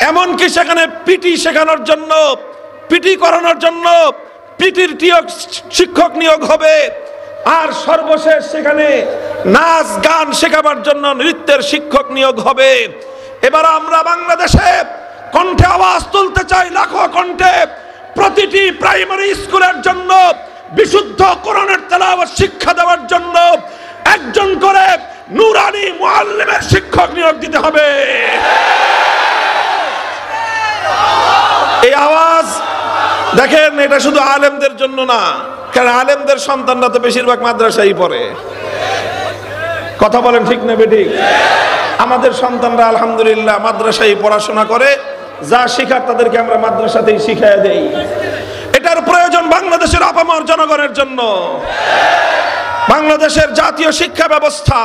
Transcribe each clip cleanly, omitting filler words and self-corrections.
এমনকি সেখানে পিটি শেখানোর জন্য, পিটি করানোর জন্য পিটির শিক্ষক নিয়োগ হবে। আর সর্বশেষ সেখানে নাচ গান শেখাবার জন্য নৃত্যের শিক্ষক নিয়োগ হবে। এবার আমরা বাংলাদেশে কণ্ঠে আওয়াজ তুলতে চাই, লাখো কণ্ঠে, প্রতিটি প্রাইমারি স্কুলের জন্য বিশুদ্ধ কোরআনের তেলাওয়াত শিক্ষা দেওয়ার জন্য একজন করে নুরানি মুআল্লিমের শিক্ষক নিয়োগ দিতে হবে। এই আওয়াজ দেখেন, এটা শুধু আলেমদের জন্য না, কারণ আলেমদের সন্তানরা তো বেশিরভাগ মাদ্রাসায় পড়ে। কথা বলেন ঠিক না বেঠিক? আমাদের সন্তানরা আলহামদুলিল্লাহ মাদ্রাসায় পড়াশোনা করে, যা শেখার তাদেরকে আমরা মাদ্রাসাতেই শিখিয়ে দেই। এটার প্রয়োজন বাংলাদেশের আপামর জনগণের জন্য। বাংলাদেশের জাতীয় শিক্ষা ব্যবস্থা,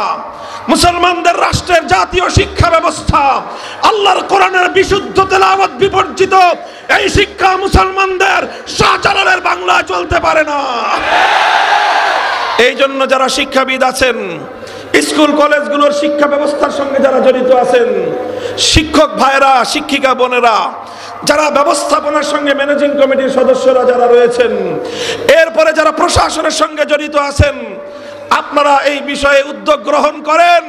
মুসলমানদের রাষ্ট্রের জাতীয় শিক্ষা ব্যবস্থা, আল্লাহর কোরআনের বিশুদ্ধ তেলাওয়াত বিবর্জিত এই শিক্ষা মুসলমানদের শাহজালালের বাংলা চলতে পারে না। এই জন্য যারা শিক্ষাবিদ আছেন, স্কুল কলেজগুলোর শিক্ষা ব্যবস্থার সঙ্গে যারা জড়িত আছেন, শিক্ষক ভাইরা, শিক্ষিকা বোনেরা, যারা ব্যবস্থাপনার সঙ্গে ম্যানেজিং কমিটির সদস্যরা যারা রয়েছেন, এরপরে যারা প্রশাসনের সঙ্গে জড়িত আছেন, আপনারা এই বিষয়ে উদ্যোগ গ্রহণ করেন।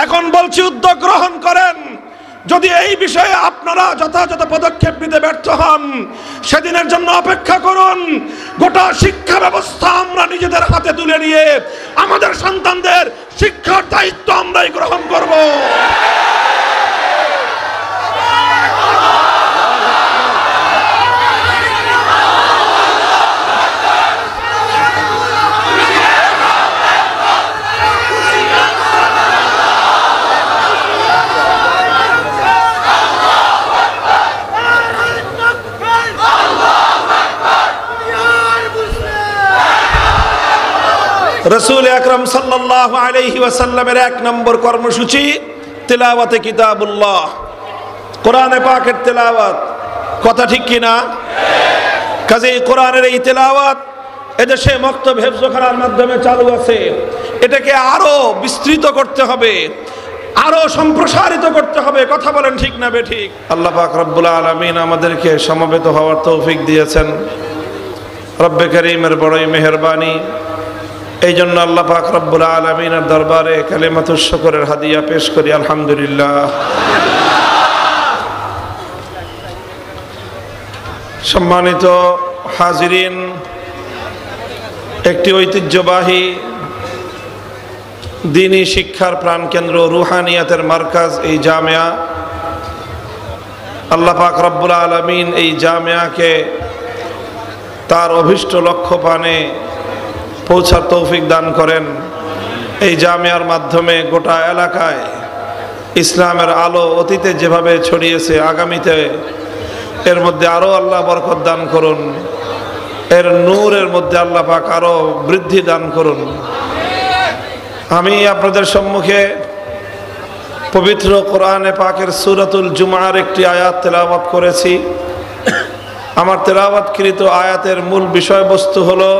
এখন বলছি, উদ্যোগ গ্রহণ করেন। যদি এই বিষয়ে আপনারা যথাযথ পদক্ষেপ নিতে ব্যর্থ হন, সেদিনের জন্য অপেক্ষা করুন। গোটা শিক্ষা ব্যবস্থা আমরা নিজেদের হাতে তুলে নিয়ে আমাদের সন্তানদের শিক্ষার দায়িত্ব আমরাই গ্রহণ করব। রাসূল আকরাম সাল্লাল্লাহু আলাইহি ওয়াসাল্লামের 1 নম্বর কর্মসূচি তিলাওয়াতে কিতাবুল্লাহ, কোরআনে পাকের তেলাওয়াত। কথা ঠিক কিনা? কাজেই কোরআনের এই তেলাওয়াত এদেশে মক্তব হেফজখানার মাধ্যমে চালু আছে। এটাকে আরো বিস্তৃত করতে হবে, আরো সম্প্রসারিত করতে হবে। কথা বলেন ঠিক না বেঠিক? আল্লাহ পাক রব্বুল আলামিন আমাদেরকে সমবেত হওয়ার তৌফিক দিয়েছেন। রব্বে করিমের বড়ই মেহেরবানি। এই জন্য আল্লাহ পাক রব্বুল আলামিনের দরবারে কালিমাতুশ শুকরের হাদিয়া পেশ করি, আলহামদুলিল্লাহ। সম্মানিত হাজিরিন, একটি ঐতিহ্যবাহী দ্বীনি শিক্ষার প্রাণকেন্দ্র, রুহানিয়াতের মার্কাজ এই জামিয়া। আল্লাহ পাক রব্বুল আলামিন এই জামিয়াকে তার অভীষ্ট লক্ষ্য পানে পৌঁছার তৌফিক দান করেন। এই জামিয়ার মাধ্যমে গোটা এলাকায় ইসলামের আলো অতীতে যেভাবে ছড়িয়েছে, আগামীতে এর মধ্যে আরো আল্লাহ বরকত দান করুন। এর নূরের মধ্যে আল্লাহ পাক আরো বৃদ্ধি দান করুন। আমি আপনাদের সম্মুখে পবিত্র কোরআনে পাকের সূরাতুল জুমার একটি আয়াত তেলাওয়াত করেছি। আমার তেলাওয়াতকৃত আয়াতের মূল বিষয়বস্তু হলো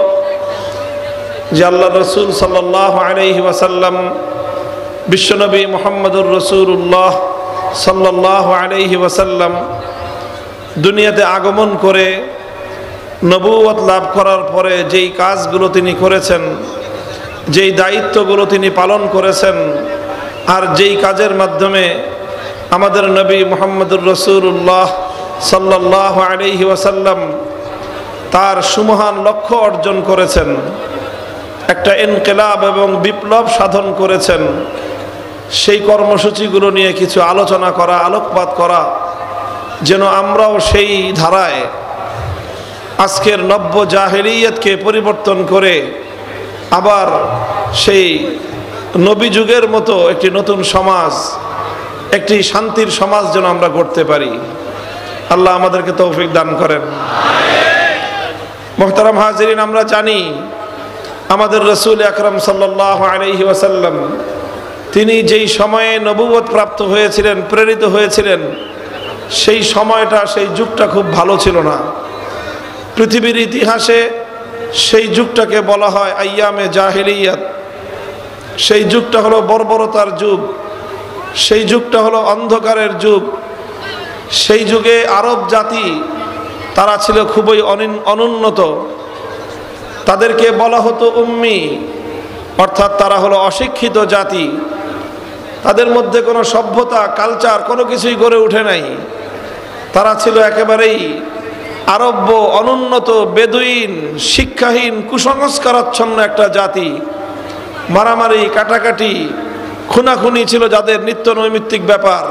যে আল্লাহ রসুল সাল্লাল্লাহু আলাইহি ওয়াসাল্লাম, বিশ্বনবী মুহাম্মদুর রাসূলুল্লাহ সাল্লাল্লাহু আলাইহি ওয়াসাল্লাম দুনিয়াতে আগমন করে নবুয়ত লাভ করার পরে যেই কাজগুলো তিনি করেছেন, যেই দায়িত্বগুলো তিনি পালন করেছেন, আর যেই কাজের মাধ্যমে আমাদের নবী মুহাম্মদুর রাসূলুল্লাহ সাল্লাল্লাহু আলাইহি ওয়াসাল্লাম তার সুমহান লক্ষ্য অর্জন করেছেন, একটা ইনকিলাব এবং বিপ্লব সাধন করেছেন, সেই কর্মসূচিগুলো নিয়ে কিছু আলোচনা করা, আলোকপাত করা, যেন আমরাও সেই ধারায় আজকের নব্য জাহেলিয়তকে পরিবর্তন করে আবার সেই নবী যুগের মতো একটি নতুন সমাজ, একটি শান্তির সমাজ যেন আমরা গড়তে পারি। আল্লাহ আমাদেরকে তৌফিক দান করেন। মুহতারাম হাজিরিন, আমরা জানি আমাদের রাসূল আকরাম সাল্লাল্লাহু আলাইহি ওয়াসাল্লাম তিনি যেই সময়ে নবুয়ত প্রাপ্ত হয়েছিলেন, প্রেরিত হয়েছিলেন, সেই সময়টা, সেই যুগটা খুব ভালো ছিল না। পৃথিবীর ইতিহাসে সেই যুগটাকে বলা হয় আইয়ামে জাহেলিয়াত। সেই যুগটা হলো বর্বরতার যুগ, সেই যুগটা হলো অন্ধকারের যুগ, সেই যুগে আরব জাতি তারা ছিল খুবই অনুন্নত। তাদেরকে বলা হতো উম্মি, অর্থাৎ তারা হলো অশিক্ষিত জাতি। তাদের মধ্যে কোনো সভ্যতা, কালচার কোনো কিছুই গড়ে ওঠে নাই। তারা ছিল একেবারেই আরব্য, অনুন্নত, বেদুইন, শিক্ষাহীন, কুসংস্কারাচ্ছন্ন একটা জাতি। মারামারি, কাটাকাটি, খুনাখুনি ছিল যাদের নিত্য নৈমিত্তিক ব্যাপার।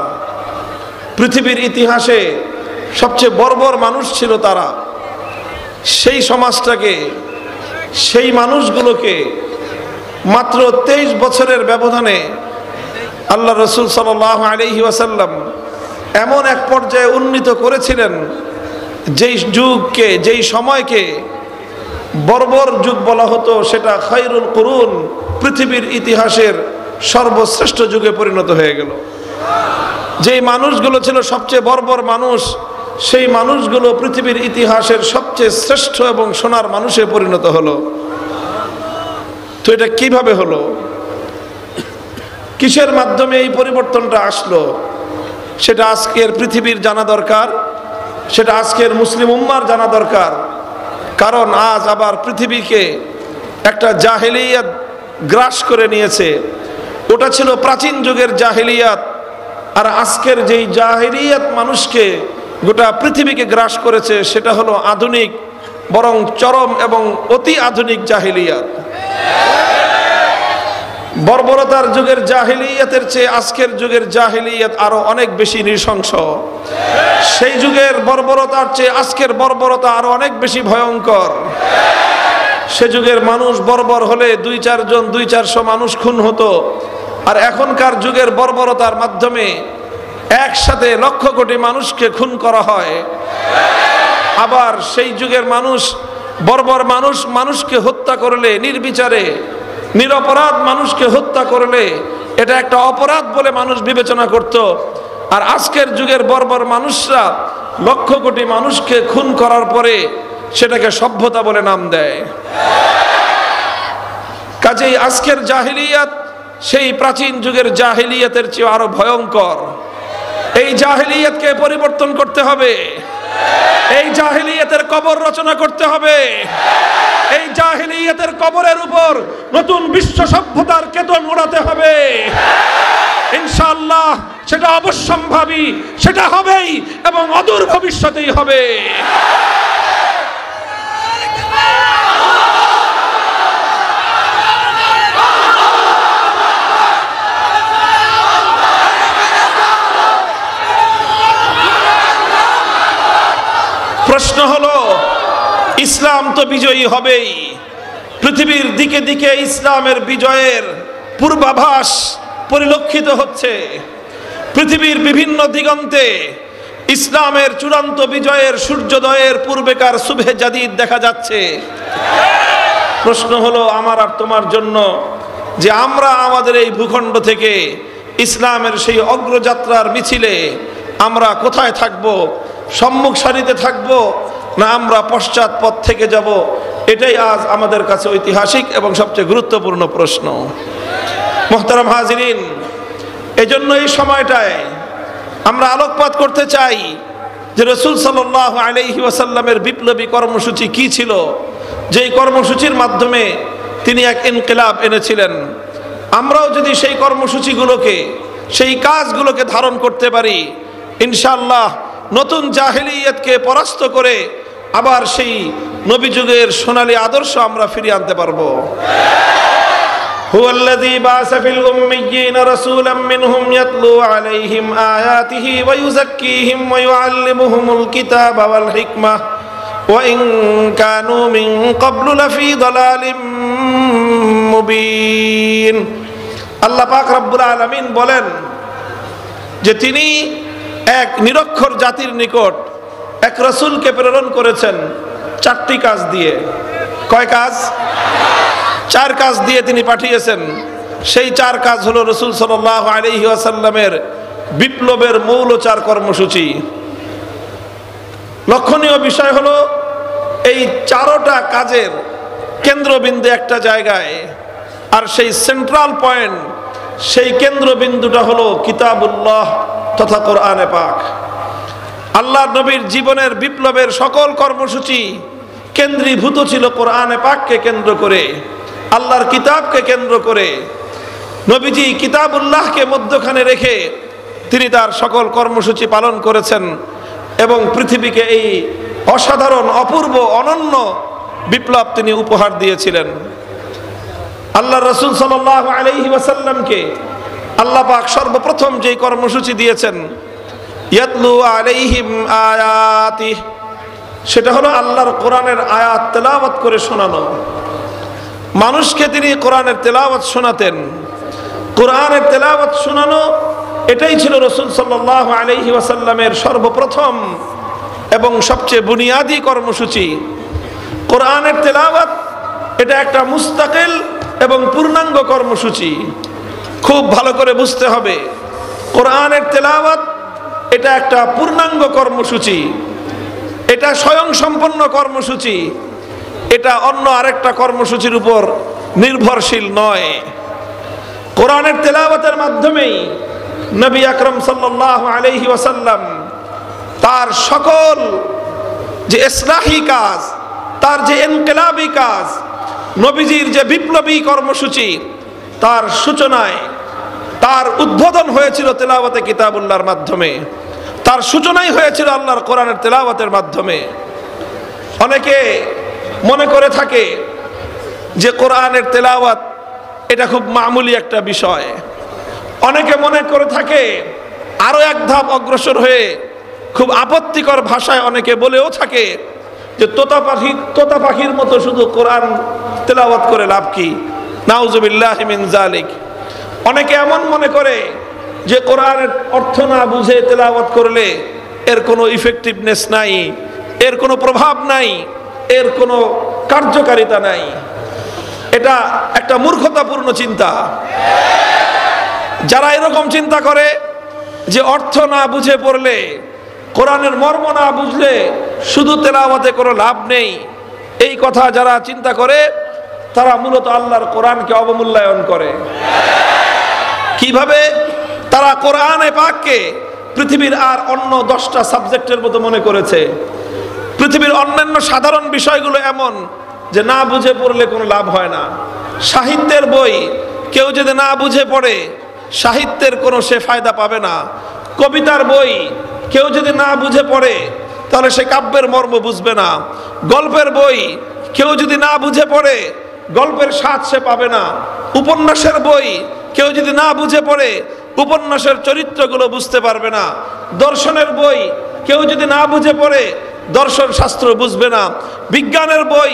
পৃথিবীর ইতিহাসে সবচেয়ে বর্বর মানুষ ছিল তারা। সেই সমাজটাকে, সেই মানুষগুলোকে মাত্র 23 বছরের ব্যবধানে আল্লাহ রসুল সাল্লাল্লাহু আলাইহি ওয়াসাল্লাম এমন এক পর্যায়ে উন্নীত করেছিলেন, যেই যুগকে, যেই সময়কে বর্বর যুগ বলা হতো, সেটা খায়রুল কুরুন, পৃথিবীর ইতিহাসের সর্বশ্রেষ্ঠ যুগে পরিণত হয়ে গেল। যেই মানুষগুলো ছিল সবচেয়ে বর্বর মানুষ, সেই মানুষগুলো পৃথিবীর ইতিহাসের সবচেয়ে শ্রেষ্ঠ এবং সোনার মানুষে পরিণত হলো। তো এটা কিভাবে হলো? কিসের মাধ্যমে এই পরিবর্তনটা আসলো? সেটা আজকের পৃথিবীর জানা দরকার, সেটা আজকের মুসলিম উম্মার জানা দরকার। কারণ আজ আবার পৃথিবীকে একটা জাহেলিয়াত গ্রাস করে নিয়েছে। ওটা ছিল প্রাচীন যুগের জাহেলিয়াত, আর আজকের যেই জাহেলিয়াত মানুষকে, গোটা পৃথিবীকে গ্রাস করেছে, সেটা হলো আধুনিক, বরং চরম এবং অতি আধুনিক জাহেলিয়াত। বর্বরতার যুগের জাহেলিয়াতের চেয়ে আজকের যুগের জাহেলিয়াত আরো অনেক বেশি নৃশংস। সেই যুগের বর্বরতার চেয়ে আজকের বর্বরতা আরো অনেক বেশি ভয়ঙ্কর। সে যুগের মানুষ বর্বর হলে 2-4 জন, 200-400 মানুষ খুন হতো, আর এখনকার যুগের বর্বরতার মাধ্যমে একসাথে লক্ষ কোটি মানুষকে খুন করা হয়। আবার সেই যুগের মানুষ, বর্বর মানুষ, মানুষকে হত্যা করলে নির্বিচারে, নিরপরাধ মানুষকে হত্যা করলে এটা একটা অপরাধ বলে মানুষ বিবেচনা করত। আর আজকের যুগের বর্বর মানুষরা লক্ষ কোটি মানুষকে খুন করার পরে সেটাকে সভ্যতা বলে নাম দেয়। কাজেই আজকের জাহেলিয়াত সেই প্রাচীন যুগের জাহেলিয়াতের চেয়ে আরো ভয়ঙ্কর। এই জাহেলিয়াতকে পরিবর্তন করতে হবে। এই জাহেলিয়াতের কবর রচনা করতে হবে। এই জাহেলিয়াতের কবরের উপর নতুন বিশ্ব সভ্যতার কেতন ওড়াতে হবে। ইনশাআল্লাহ সেটা অবশ্যম্ভাবী, সেটা হবেই এবং অদূর ভবিষ্যতেই হবে। প্রশ্ন হলো, ইসলাম তো বিজয়ী হবেই। পৃথিবীর দিকে দিকে ইসলামের বিজয়ের পূর্বাভাস পরিলক্ষিত হচ্ছে। পৃথিবীর বিভিন্ন দিগন্তে ইসলামের চূড়ান্ত বিজয়ের সূর্যোদয়ের পূর্বেকার সুবহে জাদিদ দেখা যাচ্ছে। প্রশ্ন হলো আমার আর তোমার জন্য, যে আমরা আমাদের এই ভূখণ্ড থেকে ইসলামের সেই অগ্রযাত্রার মিছিলে আমরা কোথায় থাকব? সম্মুখ সারিতে থাকব না আমরা পশ্চাৎপদ থেকে যাব? এটাই আজ আমাদের কাছে ঐতিহাসিক এবং সবচেয়ে গুরুত্বপূর্ণ প্রশ্ন। মুহতারাম হাজিরিন, এজন্য এই সময়টায় আমরা আলোকপাত করতে চাই যে রাসূল সাল্লাল্লাহু আলাইহি ওয়াসাল্লামের বিপ্লবী কর্মসূচি কি ছিল, যেই কর্মসূচির মাধ্যমে তিনি এক ইনকিলাব এনেছিলেন। আমরাও যদি সেই কর্মসূচিগুলোকে, সেই কাজগুলোকে ধারণ করতে পারি, ইনশাআল্লাহ নতুন জাহেলিয়াতকে পরাস্ত করে আবার সেই নবী যুগের সোনালী আদর্শ আমরা ফিরিয়ে আনতে পারবো। হুয়াল্লাযী বাআসা ফিল উম্মিয়্যিনা রাসূলাম মিনহুম ইয়াতলু আলাইহিম আয়াতিহি ওয়া ইউযাক্কিহিম ওয়া ইউআল্লিমুহুমুল কিতাবা ওয়াল হিকমাহ ওয়া ইন কানু মিন ক্বাবলু লাফি দালালিম মুবিন। আল্লাহ পাক রব্বুল আলামিন বলেন যে তিনি এক নিরক্ষর জাতির নিকট এক রাসূলকে প্রেরণ করেছেন 4টি কাজ দিয়ে। কয় কাজ? 4 কাজ দিয়ে তিনি পাঠিয়েছেন। সেই 4 কাজ হলো রাসূল সাল্লাল্লাহু আলাইহি ওয়াসাল্লামের বিপ্লবের মৌল 4 কর্মসূচি। লক্ষণীয় বিষয় হলো এই 4টা কাজের কেন্দ্রবিন্দু একটা জায়গায়, আর সেই সেন্ট্রাল পয়েন্ট, সেই কেন্দ্রবিন্দুটা হলো কিতাবুল্লাহ তথা কোরআনে পাক। আল্লাহর নবীর জীবনের বিপ্লবের সকল কর্মসূচি কেন্দ্রীভূত ছিল কোরআনে পাককে কেন্দ্র করে, আল্লাহর কিতাবকে কেন্দ্র করে। নবীজি কিতাবুল্লাহকে মধ্যখানে রেখে তিনি তার সকল কর্মসূচি পালন করেছেন এবং পৃথিবীকে এই অসাধারণ, অপূর্ব, অনন্য বিপ্লব তিনি উপহার দিয়েছিলেন। আল্লাহ রাসূল সাল্লাল্লাহু আলাইহি ওয়াসাল্লামকে আল্লাহ পাক সর্বপ্রথম যেই কর্মসূচি দিয়েছেন, ইয়াতলু আলাইহিম আয়াতিহ, সেটা হলো আল্লাহর কোরআনের আয়াত তেলাওয়াত করে শোনানো। মানুষকে তিনি কোরআনের তেলাওয়াত শোনাতেন। কোরআনের তেলাওয়াত শোনানো এটাই ছিল রাসূল সাল্লাল্লাহু আলাইহি ওয়াসাল্লামের সর্বপ্রথম এবং সবচেয়ে বুনিয়াদী কর্মসূচি। কোরআনের তেলাওয়াত এটা একটা মুস্তাকিল এবং পূর্ণাঙ্গ কর্মসূচি। খুব ভালো করে বুঝতে হবে, কোরআনের তেলাওয়াত এটা একটা পূর্ণাঙ্গ কর্মসূচি, এটা স্বয়ংসম্পন্ন কর্মসূচি, এটা অন্য আরেকটা কর্মসূচির উপর নির্ভরশীল নয়। কোরআনের তেলাওয়াতের মাধ্যমেই নবী আকরাম সাল্লাল্লাহু আলাইহি ওয়াসাল্লাম তার সকল যে ইসলাহি কাজ, তার যে ইনকিলাবি কাজ, নবীজির যে বিপ্লবী কর্মসূচি, তার সূচনায়, তার উদ্বোধন হয়েছিল তেলাওয়াতে কিতাবুল্লাহর মাধ্যমে, তার সূচনাই হয়েছিল আল্লাহর কোরআনের তেলাওয়াতের মাধ্যমে। অনেকে মনে করে থাকে যে কোরআনের তেলাওয়াত এটা খুব মামুলি একটা বিষয়। অনেকে মনে করে থাকে, আরো এক ধাপ অগ্রসর হয়ে খুব আপত্তিকর ভাষায় অনেকে বলেও থাকে যে তোতা পাখির মতো শুধু কোরআন তেলাওয়াত করে লাভ কি, নাউজুবিল্লাহি মিন যালিক। অনেকে এমন মনে করে যে কোরআনের অর্থ না বুঝে তেলাওয়াত করলে এর কোনো ইফেক্টিভনেস নাই, এর কোনো প্রভাব নাই, এর কোনো কার্যকারিতা নাই। এটা একটা মূর্খতাপূর্ণ চিন্তা। যারা এরকম চিন্তা করে যে অর্থ না বুঝে পড়লে, কোরআনের মর্ম না বুঝলে শুধু তেলাওয়াতে কোনো লাভ নেই, এই কথা যারা চিন্তা করে তারা মূলত আল্লাহর কোরআনকে অবমূল্যায়ন করে। কিভাবে? তারা কোরআনে পাককে পৃথিবীর আর অন্য 10টা সাবজেক্টের মতো মনে করেছে। পৃথিবীর অন্যান্য সাধারণ বিষয়গুলো এমন যে না বুঝে পড়লে কোনো লাভ হয় না। সাহিত্যের বই কেউ যদি না বুঝে পড়ে, সাহিত্যের কোনো সে ফায়দা পাবে না। কবিতার বই কেউ যদি না বুঝে পড়ে, তাহলে সে কাব্যের মর্ম বুঝবে না। গল্পের বই কেউ যদি না বুঝে পড়ে, গল্পের স্বাদ সে পাবে না। উপন্যাসের বই কেউ যদি না বুঝে পড়ে, উপন্যাসের চরিত্রগুলো বুঝতে পারবে না। দর্শনের বই কেউ যদি না বুঝে পড়ে, দর্শন শাস্ত্র বুঝবে না। বিজ্ঞানের বই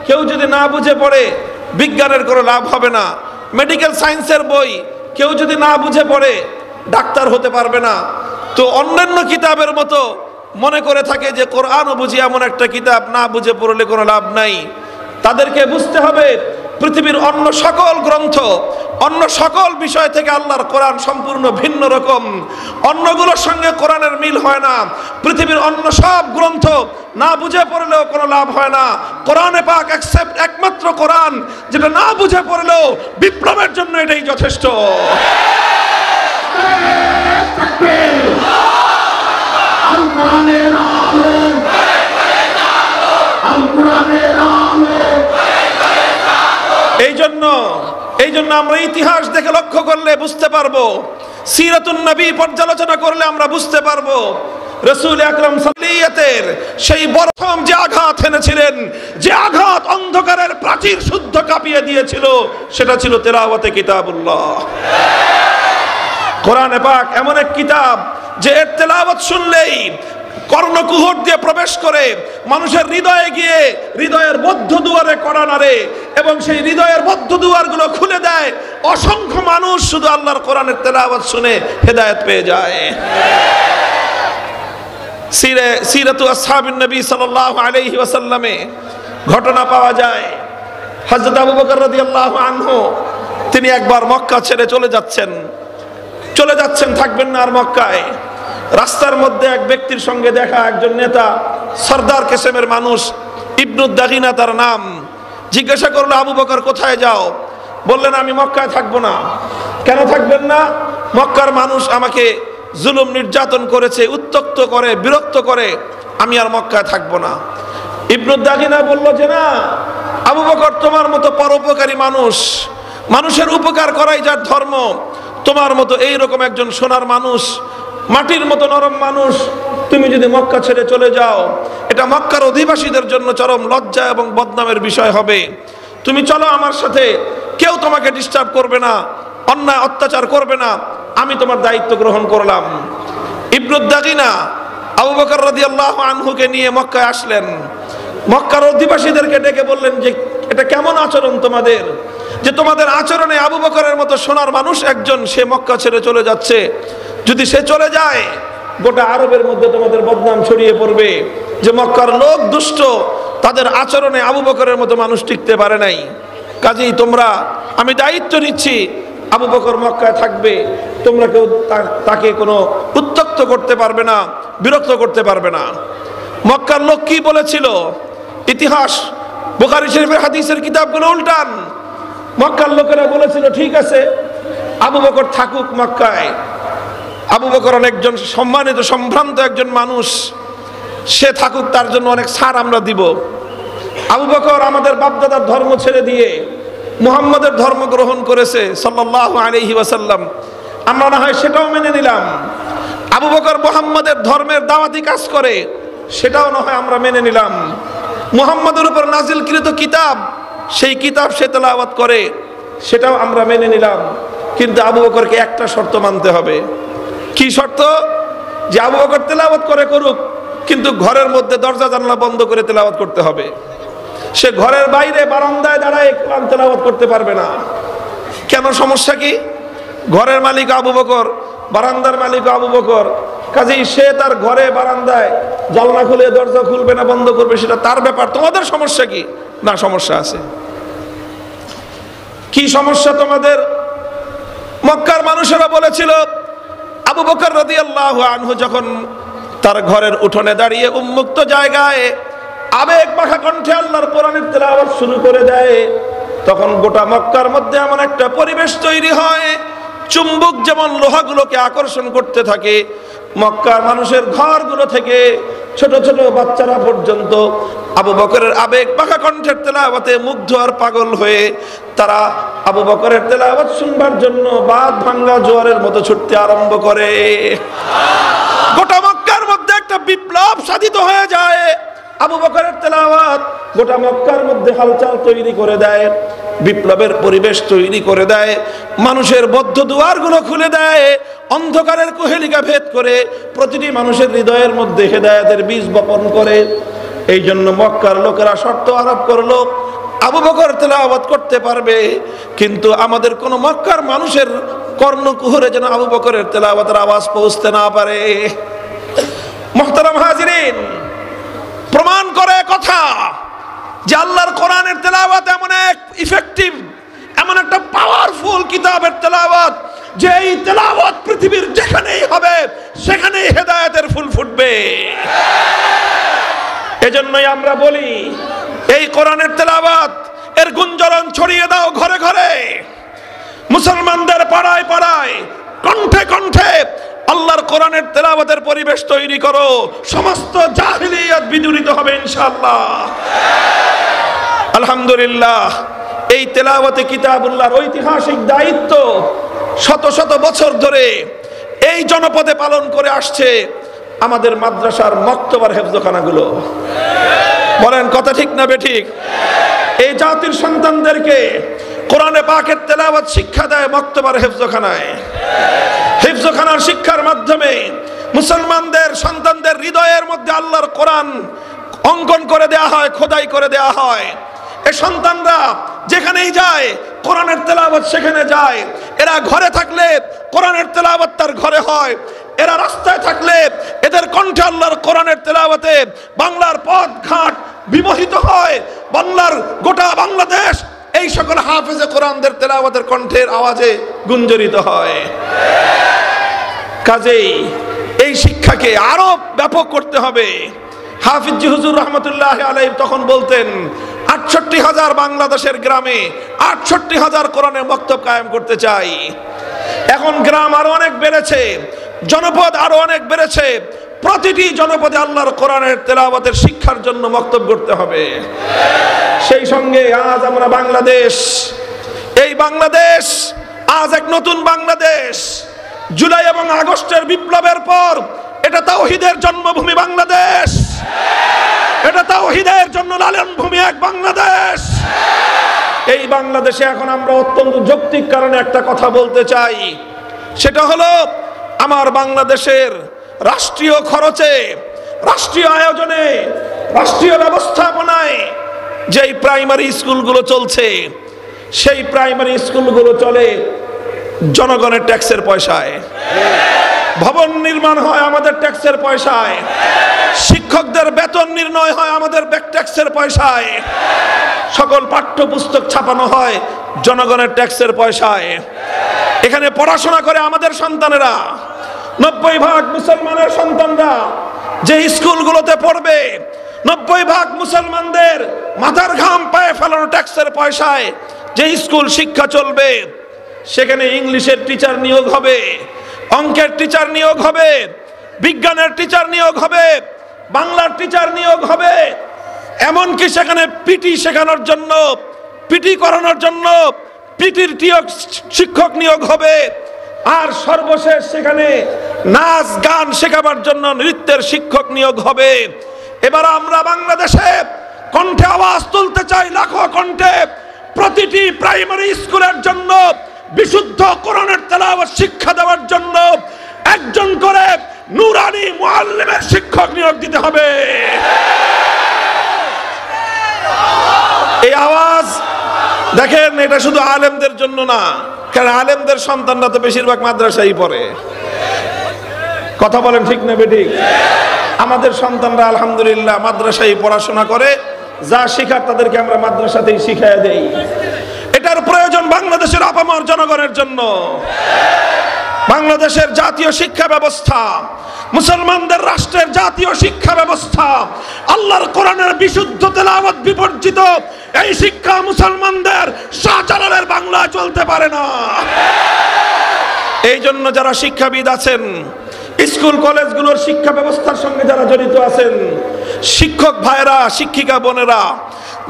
কেউ যদি না বুঝে পড়ে, বিজ্ঞানের কোনো লাভ হবে না। মেডিকেল সায়েন্সের বই কেউ যদি না বুঝে পড়ে, ডাক্তার হতে পারবে না। তো অন্যান্য কিতাবের মতো মনে করে থাকে যে কোরআনও বুঝি এমন একটা কিতাব, না বুঝে পড়লে কোনো লাভ নাই। তাদেরকে বুঝতে হবে পৃথিবীর অন্য সকল গ্রন্থ, অন্য সকল বিষয় থেকে আল্লাহর কোরআন সম্পূর্ণ ভিন্ন রকম। অন্যগুলোর সঙ্গে কোরআনের মিল হয় না। পৃথিবীর অন্য সব গ্রন্থ না বুঝে পড়লেও কোনো লাভ হয় না। কোরআনে পাক একমাত্র কোরআন যেটা না বুঝে পড়লেও বিপ্লবের জন্য এটাই যথেষ্ট। এই জন্য আমরা ইতিহাস দেখে লক্ষ্য করলে বুঝতে পারবো, সিরাতুন নবী পর্যালোচনা করলে আমরা বুঝতে পারবো রাসূল আকরাম সাল্লাল্লাহু সেই প্রথম যে আঘাত এনেছিলেন, যে আঘাত অন্ধকারের প্রাচীর শুদ্ধ কাঁপিয়ে দিয়েছিল, সেটা ছিল তেলাওয়াতে কিতাবুল্লাহ। কোরআনে পাক এমন এক কিতাব যে এর তেলাওয়াত শুনলেই কর্ণকুহর দিয়ে প্রবেশ করে মানুষের হৃদয়ে গিয়ে হৃদয়ের বদ্ধ দুয়ারে কড়া নাড়ে এবং সেই হৃদয়ের বদ্ধ দুয়ারগুলো খুলে দেয়। অসংখ্য মানুষ শুধু আল্লাহর কোরআনের তেলাওয়াত শুনে হেদায়েত পেয়ে যায়। সিরাতু আসহাবিন নবী সাল্লাল্লাহু আলাইহি ওয়াসাল্লামে ঘটনা পাওয়া যায়, হযরত আবু বকর রাদিয়াল্লাহু আনহু তিনি একবার মক্কা ছেড়ে চলে যাচ্ছেন, থাকবেন না আর মক্কায়। রাস্তার মধ্যে এক ব্যক্তির সঙ্গে দেখা, একজন নেতা, সরদার কেসেমের মানুষ, ইবনুদ দাগিনা তার নাম। জিজ্ঞাসা করলো, আবু বকর কোথায় যাও? বললেন, আমি মক্কায় থাকবো না। কেন থাকবেন না? মক্কার মানুষ আমাকে জুলুম নির্যাতন করেছে, উত্ত্যক্ত করে, বিরক্ত করে, আমি আর মক্কায় থাকবো না। ইবনু দাগিনা বলল যে না, আবু বকর তোমার মতো পরোপকারী মানুষ, মানুষের উপকার করাই যার ধর্ম, তোমার মতো এইরকম একজন সোনার মানুষ, মাটির মতো নরম মানুষ, তুমি যদি মক্কা ছেড়ে চলে যাও, এটা মক্কার অধিবাসীদের জন্য চরম লজ্জা এবং বদনামের বিষয় হবে। তুমি চলো আমার সাথে, কেউ তোমাকে ডিস্টার্ব করবে না, অন্যায় অত্যাচার করবে না, আমি তোমার দায়িত্ব গ্রহণ করলাম। ইবনু দাগিনা আবু বকর রাদিয়াল্লাহু আনহুকে নিয়ে মক্কায় আসলেন। মক্কার অধিবাসীদেরকে ডেকে বললেন যে এটা কেমন আচরণ তোমাদের, যে তোমাদের আচরণে আবু বকরের মতো সোনার মানুষ একজন সে মক্কা ছেড়ে চলে যাচ্ছে, যদি সে চলে যায় গোটা আরবের মধ্যে তোমাদের বদনাম ছড়িয়ে পড়বে যে মক্কার লোক দুষ্ট, তাদের আচরণে আবু বকরের মতো মানুষ টিকতে পারে নাই। কাজেই তোমরা, আমি দায়িত্ব নিচ্ছি, আবু বকর মক্কায় থাকবে, তোমরা কেউ তাকে কোনো উত্ত্যক্ত করতে পারবে না, বিরক্ত করতে পারবে না। মক্কার লোক কি বলেছিল? ইতিহাস বুখারী শরীফের হাদিসের কিতাবগুলো উল্টান। মক্কার লোকেরা বলেছিল ঠিক আছে, আবু বকর থাকুক মক্কায়, আবু বকর অনেকজন সম্মানিত সম্ভ্রান্ত একজন মানুষ, সে থাকুক, তার জন্য অনেক ছাড় আমরা দিব। আবু বকর আমাদের বাপদাদার ধর্ম ছেড়ে দিয়ে মুহাম্মদের ধর্ম গ্রহণ করেছে সাল্লাল্লাহু আলাইহি ওয়াসাল্লাম, আমরা না হয় সেটাও মেনে নিলাম। আবু বকর মুহাম্মদের ধর্মের দাওয়াতি কাজ করে, সেটাও না হয় আমরা মেনে নিলাম। মুহাম্মদের উপর নাজিলকৃত কিতাব, সেই কিতাব সে তেলাওয়াত করে, সেটাও আমরা মেনে নিলাম। কিন্তু আবু বকরকে একটা শর্ত মানতে হবে। কি শর্ত? যে আবু বকর তেলাওয়াত করে করুক, কিন্তু ঘরের মধ্যে দরজা জানালা বন্ধ করে তেলাওয়াত করতে হবে। সে ঘরের বাইরে বারান্দায় দাঁড়ায় কোরআন তেলাওয়াত করতে পারবে না। কেন? সমস্যা কি? ঘরের মালিক আবু বকর, বারান্দার মালিক আবু বকর, কাজেই সে তার ঘরে বারান্দায় জানলা খুলে দরজা খুলবে না বন্ধ করবে, সেটা তার ব্যাপার। তোমাদের সমস্যা কি? না, সমস্যা আছে। কি সমস্যা তোমাদের? মক্কার মানুষেরা বলেছিল আবু বকর রাদিয়াল্লাহু আনহু যখন তার ঘরের উঠোনে দাঁড়িয়ে উন্মুক্ত জায়গায় আবেগ মাখা কণ্ঠে আল্লাহর কোরআনের তেলাওয়াত শুরু করে দেয়, তখন গোটা মক্কার মধ্যে এমন একটা পরিবেশ তৈরি হয়, চুম্বক যেমন লোহাগুলোকে আকর্ষণ করতে থাকে, মক্কার মানুষের ঘরগুলো থেকে ছোট ছোট বাচ্চারা পর্যন্ত আবু বকরের আবেগ মাখা কণ্ঠের তেলাওয়াতে মুগ্ধ আর পাগল হয়ে তারা আবু বকরের তেলাওয়াত শুনবার জন্য বাঁধ ভাঙ্গা জোয়ারের মতো ছুটতে আরম্ভ করে। গোটা মক্কার মধ্যে একটা বিপ্লব সাধিত হয়ে যায়। আবু বকরের তেলাওয়াত গোটা মক্কার মধ্যে হালচাল তৈরি করে দেয়, বিপ্লবের পরিবেশ তৈরি করে দেয়, মানুষের বদ্ধ দুয়ারগুলো খুলে দেয়, অন্ধকারের কুহেলিকা ভেদ করে প্রতিটি মানুষের হৃদয়ের মধ্যে হেদায়েতের বীজ বপন করে। এই জন্য মক্কার লোকেরা শর্ত আরোপ করলো, আবু বকর তেলাওয়াত করতে পারবে, কিন্তু আমাদের কোন মক্কার মানুষের কর্ণকুহরে যেন আবু বকরের তেলাওয়াতের আওয়াজ পৌঁছতে না পারে। মুহতারাম হাজিরিন, প্রমাণ করে কথা যে আল্লাহর কোরআনের তেলাওয়াত এমন এক ইফেক্টিভ, এমন একটা পাওয়ারফুল কিতাবের তেলাওয়াত, যে এই তেলাওয়াত পৃথিবীর যেখানেই হবে সেখানেই হেদায়েতের ফুল ফুটবে। এজন্যই আমরা বলি এই কোরআনের তেলাওয়াত এর গুঞ্জরণ ছড়িয়ে দাও ঘরে ঘরে, মুসলমানদের পাড়ায় পাড়ায়, কণ্ঠে কণ্ঠে আল্লাহর কোরআনের তেলাওয়াতের পরিবেশ তৈরি করো, সমস্ত জাহিলিয়াত বিদূরিত হবে ইনশাআল্লাহ। আলহামদুলিল্লাহ, এই তেলাওয়াতে কিতাবুল্লাহর ঐতিহাসিক দায়িত্ব শত শত বছর ধরে এই জনপদে পালন করে আসছে আমাদের মাদ্রাসার মক্তবার হেফজখানাগুলো। বলেন কথা ঠিক না বেঠিক? এই জাতির সন্তানদেরকে কোরআনে পাকের তেলাওয়াত শিক্ষা দেয় মক্তবার হেফজখানায়। হেফজখানার শিক্ষার মাধ্যমে মুসলমানদের সন্তানদের হৃদয়ের মধ্যে আল্লাহর কোরআন অঙ্কন করে দেয়া হয়, খোদাই করে দেয়া হয়। এই সন্তানরা যেখানেই যায় কোরআনের তেলাওয়াত সেখানে যায়। এরা ঘরে থাকলে কোরআনের তেলাওয়াত তার ঘরে হয়, এরা রাস্তায় থাকলে এদের কণ্ঠে আল্লাহর কোরআনের তেলাওয়াতে বাংলার পথ ঘাট বিমোহিত হয়। বাংলার গোটা বাংলাদেশ এই সকল হাফেজে কোরআনদের তেলাওয়াতের কণ্ঠের আওয়াজে গুঞ্জরিত হয়। কাজেই এই শিক্ষাকে আরো ব্যাপক করতে হবে। হাফিজ জি হুজুর রহমতুল্লাহ আলাইহি তখন বলতেন ৬৮,০০০ বাংলাদেশের গ্রামে ৬৮,০০০ কোরআনের মক্তব কায়েম করতে চাই। এখন গ্রাম আরো অনেক বেড়েছে, জনপদ আরো অনেক বেড়েছে। প্রতিটি জনপদে আল্লাহর কোরআনের তেলাওয়াতের শিক্ষার জন্য মক্তব করতে হবে। সেই সঙ্গে আজ আমরা বাংলাদেশ, এই বাংলাদেশ আজ এক নতুন বাংলাদেশ। জুলাই এবং আগস্টের বিপ্লবের পর এটা তাওহীদের জন্মভূমি বাংলাদেশ, এটা তাওহীদের জন্য লালনভূমি এক বাংলাদেশ। এই বাংলাদেশে এখন আমরা অত্যন্ত যৌক্তিক কারণে একটা কথা বলতে চাই, সেটা হলো আমার বাংলাদেশের রাষ্ট্রীয় খরচে, রাষ্ট্রীয় আয়োজনে, রাষ্ট্রীয় ব্যবস্থাপনায় যেই প্রাইমারি স্কুলগুলো চলছে, সেই প্রাইমারি স্কুলগুলো চলে জনগণের ট্যাক্সের পয়সায়। ভবন নির্মাণ হয় আমাদের ট্যাক্সের পয়সায়, শিক্ষকদের বেতন নির্ণয় হয় আমাদের ট্যাক্সের পয়সায়, সকল পাঠ্যপুস্তক ছাপানো হয় জনগণের ট্যাক্সের পয়সায়। এখানে পড়াশোনা করে আমাদের সন্তানেরা, 90% মুসলমানের সন্তানরা যে স্কুলগুলোতে পড়বে, 90% মুসলমানদের মাথার ঘাম পায়ে ফেলানো ট্যাক্সের পয়সায় যে স্কুল শিক্ষা চলবে, সেখানে ইংলিশের টিচার নিয়োগ হবে, অঙ্কের টিচার নিয়োগ হবে, বিজ্ঞানের টিচার নিয়োগ হবে, বাংলার টিচার নিয়োগ হবে, এমনকি সেখানে পিটি শেখানোর জন্য, পিটি করানোর জন্য পিটির শিক্ষক নিয়োগ হবে, আর সর্বশেষ সেখানে নাচ গান শেখাবার জন্য নৃত্যের শিক্ষক নিয়োগ হবে। এবার আমরা বাংলাদেশে কণ্ঠে আওয়াজ তুলতে চাই, লাখো কণ্ঠে, প্রতিটি প্রাইমারি স্কুলের জন্য বিশুদ্ধ কোরআনের তেলাওয়াত শিক্ষা দেওয়ার জন্য একজন করে নুরানি মুআল্লিমের শিক্ষক নিয়োগ দিতে হবে। এই আওয়াজ দেখেন, এটা শুধু আলেমদের জন্য না, কারণ আলেমদের সন্তানরা তো বেশিরভাগ মাদ্রাসায় পড়ে। কথা বলেন ঠিক না বেঠিক? আমাদের সন্তানরা আলহামদুলিল্লাহ মাদ্রাসায় পড়াশোনা করে, যা শেখার তাদেরকে আমরা মাদ্রাসাতেই শিখাইয়া দেই। এটার প্রয়োজন বাংলাদেশের আপামর জনগণের জন্য। বাংলাদেশের জাতীয় শিক্ষা ব্যবস্থা, মুসলমানদের রাষ্ট্রের জাতীয় শিক্ষা ব্যবস্থা, আল্লাহর কোরআনের বিশুদ্ধ তেলাওয়াত বিবর্জিত এই শিক্ষা মুসলমানদের শাহজালালের বাংলা চলতে পারে না। এই জন্য যারা শিক্ষাবিদ আছেন, স্কুল কলেজগুলোর শিক্ষা ব্যবস্থার সঙ্গে যারা জড়িত আছেন, শিক্ষক ভাইরা, শিক্ষিকা বোনেরা,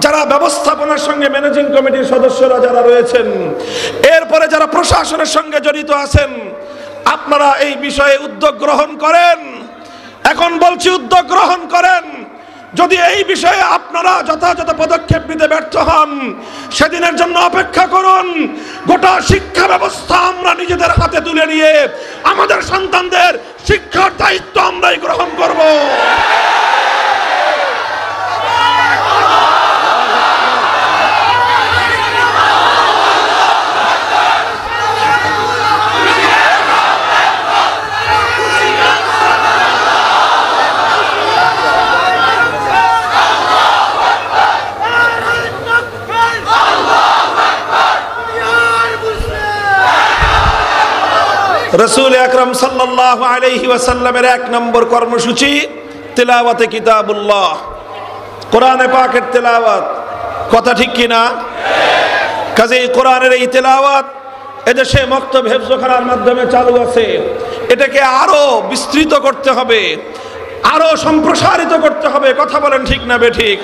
যারা ব্যবস্থাপনার সঙ্গে ম্যানেজিং কমিটির সদস্যরা যারা রয়েছেন, এরপরে যারা প্রশাসনের সঙ্গে জড়িত আছেন, আপনারা এই বিষয়ে উদ্যোগ গ্রহণ করেন। এখন বলছি, উদ্যোগ গ্রহণ করেন। যদি এই বিষয়ে আপনারা যথাযথ পদক্ষেপ নিতে ব্যর্থ হন, সেদিনের জন্য অপেক্ষা করুন। গোটা শিক্ষা ব্যবস্থা আমরা নিজেদের হাতে তুলে নিয়ে আমাদের সন্তানদের শিক্ষার দায়িত্ব আমরাই গ্রহণ করব। রাসূল আকরাম সাল্লাল্লাহু আলাইহি ওয়াসাল্লামের 1 নম্বর কর্মসূচি তিলাওয়াতে কিতাবুল্লাহ, কোরআনে পাকের তেলাওয়াত। কথা ঠিক কিনা? কাজেই কোরআনের এই তেলাওয়াত এদেশে মক্তব হেফজখানার মাধ্যমে চালু আছে। এটাকে আরো বিস্তৃত করতে হবে, আরো সম্প্রসারিত করতে হবে। কথা বলেন ঠিক না বেঠিক?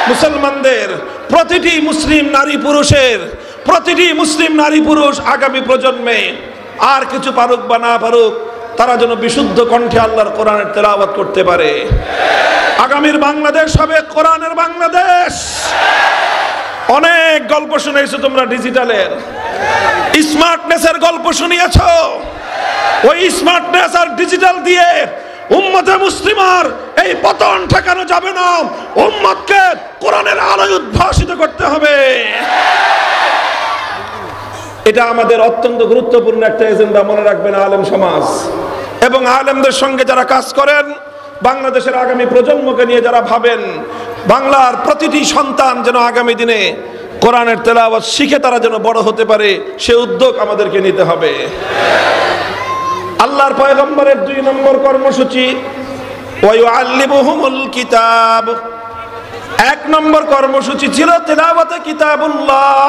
মুসলমানদের প্রতিটি মুসলিম নারী পুরুষের, প্রতিটি মুসলিম নারী পুরুষ আগামী প্রজন্মে আর কিছু পারুক বা না পারুক, তারা যেন বিশুদ্ধ কণ্ঠে আল্লাহর কোরআনের তেলাওয়াত করতে পারে। আগামীর বাংলাদেশ হবে কোরআনের বাংলাদেশ। অনেক গল্প শুনেছো তোমরা ডিজিটালের, স্মার্টনেসের গল্প শুনিয়েছো। ওই স্মার্টনেস আর ডিজিটাল দিয়ে উম্মতে মুসলিমার এই পতন ঠেকানো যাবে না। উম্মতকে কোরআনের আলোয় উদ্ভাসিত করতে হবে। এটা আমাদের অত্যন্ত গুরুত্বপূর্ণ একটা এজেন্ডা, মনে রাখবেন আলেম সমাজ এবং আলেমদের সঙ্গে যারা কাজ করেন, বাংলাদেশের আগামী প্রজন্মকে নিয়ে যারা ভাবেন, বাংলার প্রতিটি সন্তান যেন আগামী দিনে কোরআনের তেলাওয়াত শিখে তারা যেন বড় হতে পারে, সে উদ্যোগ আমাদেরকে নিতে হবে। আল্লাহর পয়গম্বরের 2 নম্বর কর্মসূচি ওয়া ইউআল্লিমুহুমুল কিতাব। 1 নম্বর কর্মসূচি ছিল তিলাওয়াতে কিতাবুল্লাহ,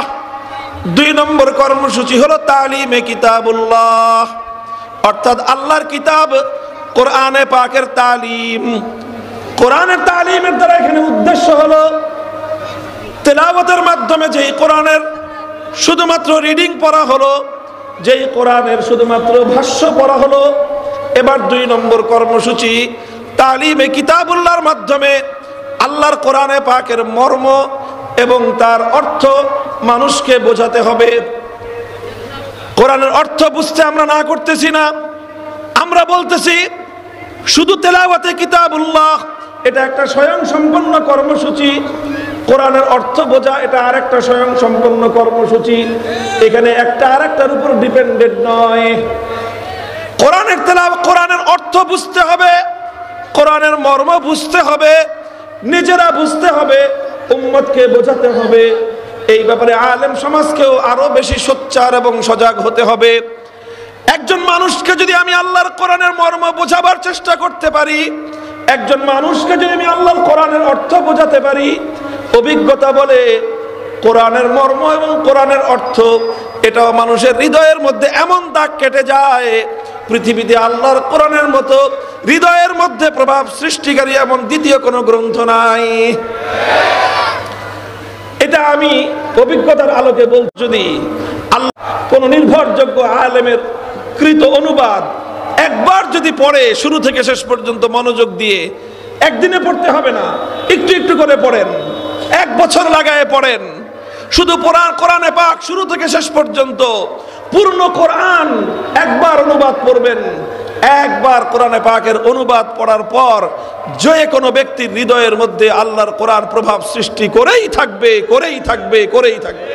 2 নম্বর কর্মসূচি হলো তালিমে কিতাবুল্লাহ। অর্থাৎ আল্লাহর কিতাব কোরআনে পাকের তালিম। কোরআনের তালিমের দ্বারা এখানে উদ্দেশ্য হলো তেলাওয়াতের মাধ্যমে যেই কোরআনের শুধুমাত্র রিডিং পড়া হলো, যেই কোরআনের শুধুমাত্র ভাষ্য পড়া হলো, এবার 2 নম্বর কর্মসূচি তালিমে কিতাবুল্লাহর মাধ্যমে আল্লাহর কোরআনে পাকের মর্ম এবং তার অর্থ মানুষকে বোঝাতে হবে। কোরআনের অর্থ বুঝতে আমরা না করতেছি না, আমরা বলতেছি শুধু তেলাওয়াতে কিতাবুল্লাহ এটা একটা স্বয়ংসম্পন্ন কর্মসূচি, কোরআনের অর্থ বোঝা এটা আরেকটা স্বয়ংসম্পন্ন কর্মসূচি। এখানে একটা আরেকটার উপর ডিপেন্ডেন্ট নয়। কোরআনের তেলাওয়াত, কোরআনের অর্থ বুঝতে হবে, কোরআনের মর্ম বুঝতে হবে, নিজেরা বুঝতে হবে, উম্মতকে বোঝাতে হবে। এই ব্যাপারে আলেম সমাজকেও আরো বেশি সোচ্চার এবং সজাগ হতে হবে। একজন মানুষকে যদি আমি আল্লাহর কোরআনের মর্ম বোঝাবার চেষ্টা করতে পারি, একজন মানুষকে যদি আমি আল্লাহর কোরআনের অর্থ বোঝাতে পারি, অভিজ্ঞতা বলে কোরআনের মর্ম এবং কোরআনের অর্থ এটাও মানুষের হৃদয়ের মধ্যে এমন দাগ কেটে যায়, পৃথিবীতে আল্লাহর কোরআনের মতো হৃদয়ের মধ্যে প্রভাব সৃষ্টিকারী এমন দ্বিতীয় কোনো গ্রন্থ নাই। এটা আমি অভিজ্ঞতার আলোকে বলছি। যদি আল্লাহ কোন নির্ভরযোগ্য আলেমের কৃত অনুবাদ একবার যদি পড়ে শুরু থেকে শেষ পর্যন্ত মনোযোগ দিয়ে, একদিনে পড়তে হবে না, একটু একটু করে পড়েন, 1 বছর লাগায় পড়েন, শুধু কোরআনে পাক শুরু থেকে শেষ পর্যন্ত পূর্ণ কোরআন একবার অনুবাদ পড়বেন। একবার কোরআনে পাকের অনুবাদ পড়ার পর যে কোনো ব্যক্তির হৃদয়ের মধ্যে আল্লাহর কোরআন প্রভাব সৃষ্টি করেই থাকবে, করেই থাকবে, করেই থাকবে।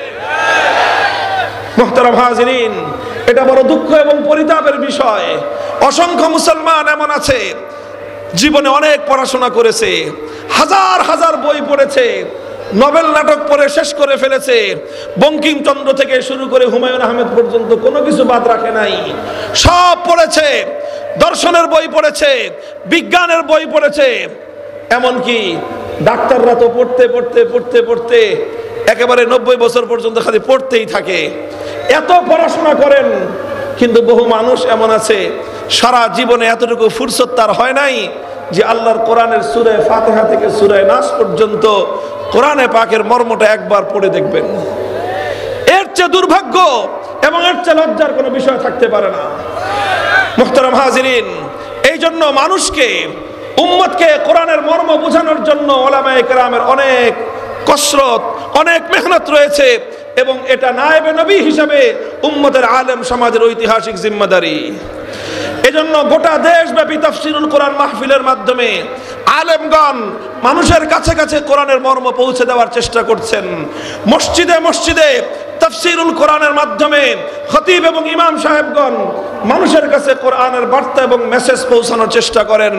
মুহতারাম হাজিরিন, এটা বড় দুঃখ এবং পরিতাপের বিষয়। অসংখ্য মুসলমান এমন আছে জীবনে অনেক পড়াশোনা করেছে, হাজার হাজার বই পড়েছে, নোবেল নাটক পড়ে শেষ করে ফেলেছে, বঙ্কিমচন্দ্র থেকে শুরু করে হুমায়ুন আহমেদ পর্যন্ত কোনো কিছু বাদ রাখে নাই, সব পড়েছে, দর্শনের বই পড়েছে, বিজ্ঞানের বই পড়েছে। এমনকি ডাক্তাররা তো পড়তে পড়তে পড়তে পড়তে একেবারে 90 বছর পর্যন্ত খালি পড়তেই থাকে। এত পড়াশোনা করেন, কিন্তু বহু মানুষ এমন আছে সারা জীবনে এতটুকু ফুরসত তার হয় নাই যে আল্লাহর কোরআনের সূরা ফাতিহা থেকে সূরা নাস পর্যন্ত কোরআনে পাকের মর্মটা একবার পড়ে দেখবেন। এর চেয়ে দুর্ভাগ্য এবং এর চেয়ে লজ্জার কোনো বিষয় থাকতে পারে না। মুহতারাম হাজিরিন, এই জন্য মানুষকে, উম্মতকে কোরআনের মর্ম বোঝানোর জন্য উলামায়ে কেরামের অনেক কসরত, অনেক মেহনত রয়েছে, এবং এটা নায়েবে নবী হিসাবে উম্মতের আলেম সমাজের ঐতিহাসিক জিম্মাদারি। এজন্য গোটা দেশব্যাপী তাফসীরুল কোরআন মাহফিলের মাধ্যমে আলেমগণ মানুষের কাছে কাছে কোরআনের মর্ম পৌঁছে দেওয়ার চেষ্টা করছেন। মসজিদে মসজিদে তাফসীরুল কোরআনের মাধ্যমে খতিব এবং ইমাম সাহেবগণ মানুষের কাছে কোরআনের বার্তা এবং মেসেজ পৌঁছানোর চেষ্টা করেন।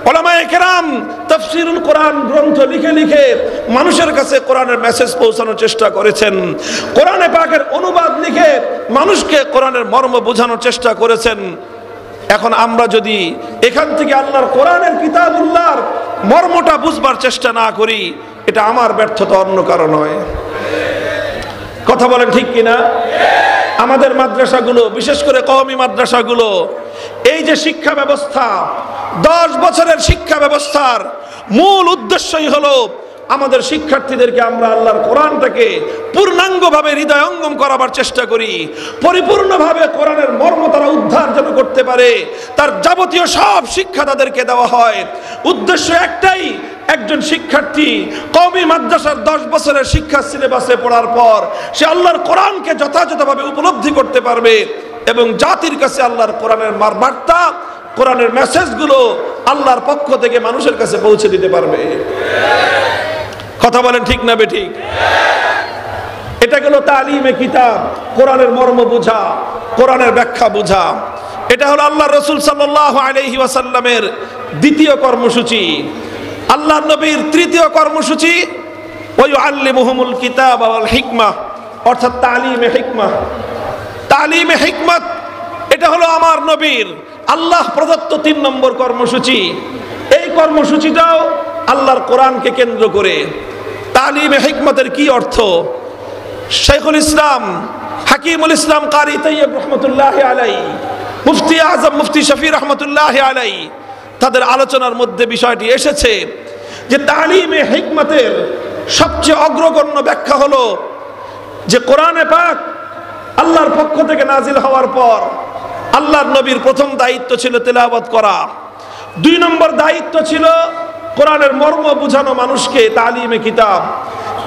উলামায়ে কেরাম তাফসীরুল কোরআন গ্রন্থ লিখে লিখে মানুষের কাছে কোরআনের মেসেজ পৌঁছানোর চেষ্টা করেছেন। কোরআনে পাকের অনুবাদ লিখে মানুষকে কোরআনের মর্ম বোঝানোর চেষ্টা করেছেন। এখন আমরা যদি এখান থেকে আল্লাহর কোরআনের কিতাবুল্লাহর মর্মটা বুঝবার চেষ্টা না করি, এটা আমার ব্যর্থতা, অন্য কারো নয়। কথা বলেন ঠিক কিনা? আমাদের মাদ্রাসাগুলো, বিশেষ করে কওমি মাদ্রাসাগুলো, এই যে শিক্ষা ব্যবস্থা, 10 বছরের শিক্ষা ব্যবস্থার মূল উদ্দেশ্যই হলো আমাদের শিক্ষার্থীদেরকে আমরা আল্লাহর কোরআনটাকে পূর্ণাঙ্গভাবে হৃদয়ঙ্গম করাবার চেষ্টা করি, পরিপূর্ণভাবে কোরআনের মর্ম তারা উদ্ধার যেন করতে পারে, তার যাবতীয় সব শিক্ষা তাদেরকে দেওয়া হয়। উদ্দেশ্য একটাই, একজন শিক্ষার্থী কওমি মাদ্রাসার 10 বছরের শিক্ষা সিলেবাসে পড়ার পর সে আল্লাহর কোরআনকে যথাযথভাবে উপলব্ধি করতে পারবে এবং জাতির কাছে আল্লাহর কোরআনের বার্তা, কোরআনের মেসেজগুলো আল্লাহর পক্ষ থেকে মানুষের কাছে পৌঁছে দিতে পারবে। কথা বলেন ঠিক না বেঠিক? এটা গেল তালিমে কিতাব, কোরআনের মর্ম বোঝা, কোরআনের ব্যাখ্যা বোঝা। এটা হলো আল্লাহর রাসূল সাল্লাল্লাহু আলাইহি ওয়াসাল্লামের দ্বিতীয় কর্মসূচি। আল্লাহর নবীর তৃতীয় কর্মসূচি ওয়ায়ুআল্লিমুহুমুল কিতাব ওয়াল হিকমাহ, অর্থাৎ তালিমে হিকমাহ। তালিমে হিকমত এটা হলো আমার নবীর আল্লাহ প্রদত্ত 3 নম্বর কর্মসূচি। এই কর্মসূচিটাও আল্লাহর কোরআনকে কেন্দ্র করে। তালিমে হিকমতের কি অর্থ? শাইখুল ইসলাম হাকিমুল ইসলাম কারি তাইয়্যিব রাহমাতুল্লাহি আলাইহি মুফতি আজম মুফতি শফি রহমতুল্লাহ আলাইহি তাদের আলোচনার মধ্যে বিষয়টি এসেছে যে তালিমে হিকমতের সবচেয়ে অগ্রগণ্য ব্যাখ্যা হলো যে কোরআনে পাক আল্লাহর পক্ষ থেকে নাজিল হওয়ার পর আল্লাহর নবীর প্রথম দায়িত্ব ছিল তেলাওয়াত করা, 2 নম্বর দায়িত্ব ছিল কোরআনের মর্ম বুঝানো মানুষকে তালিমে কিতাব,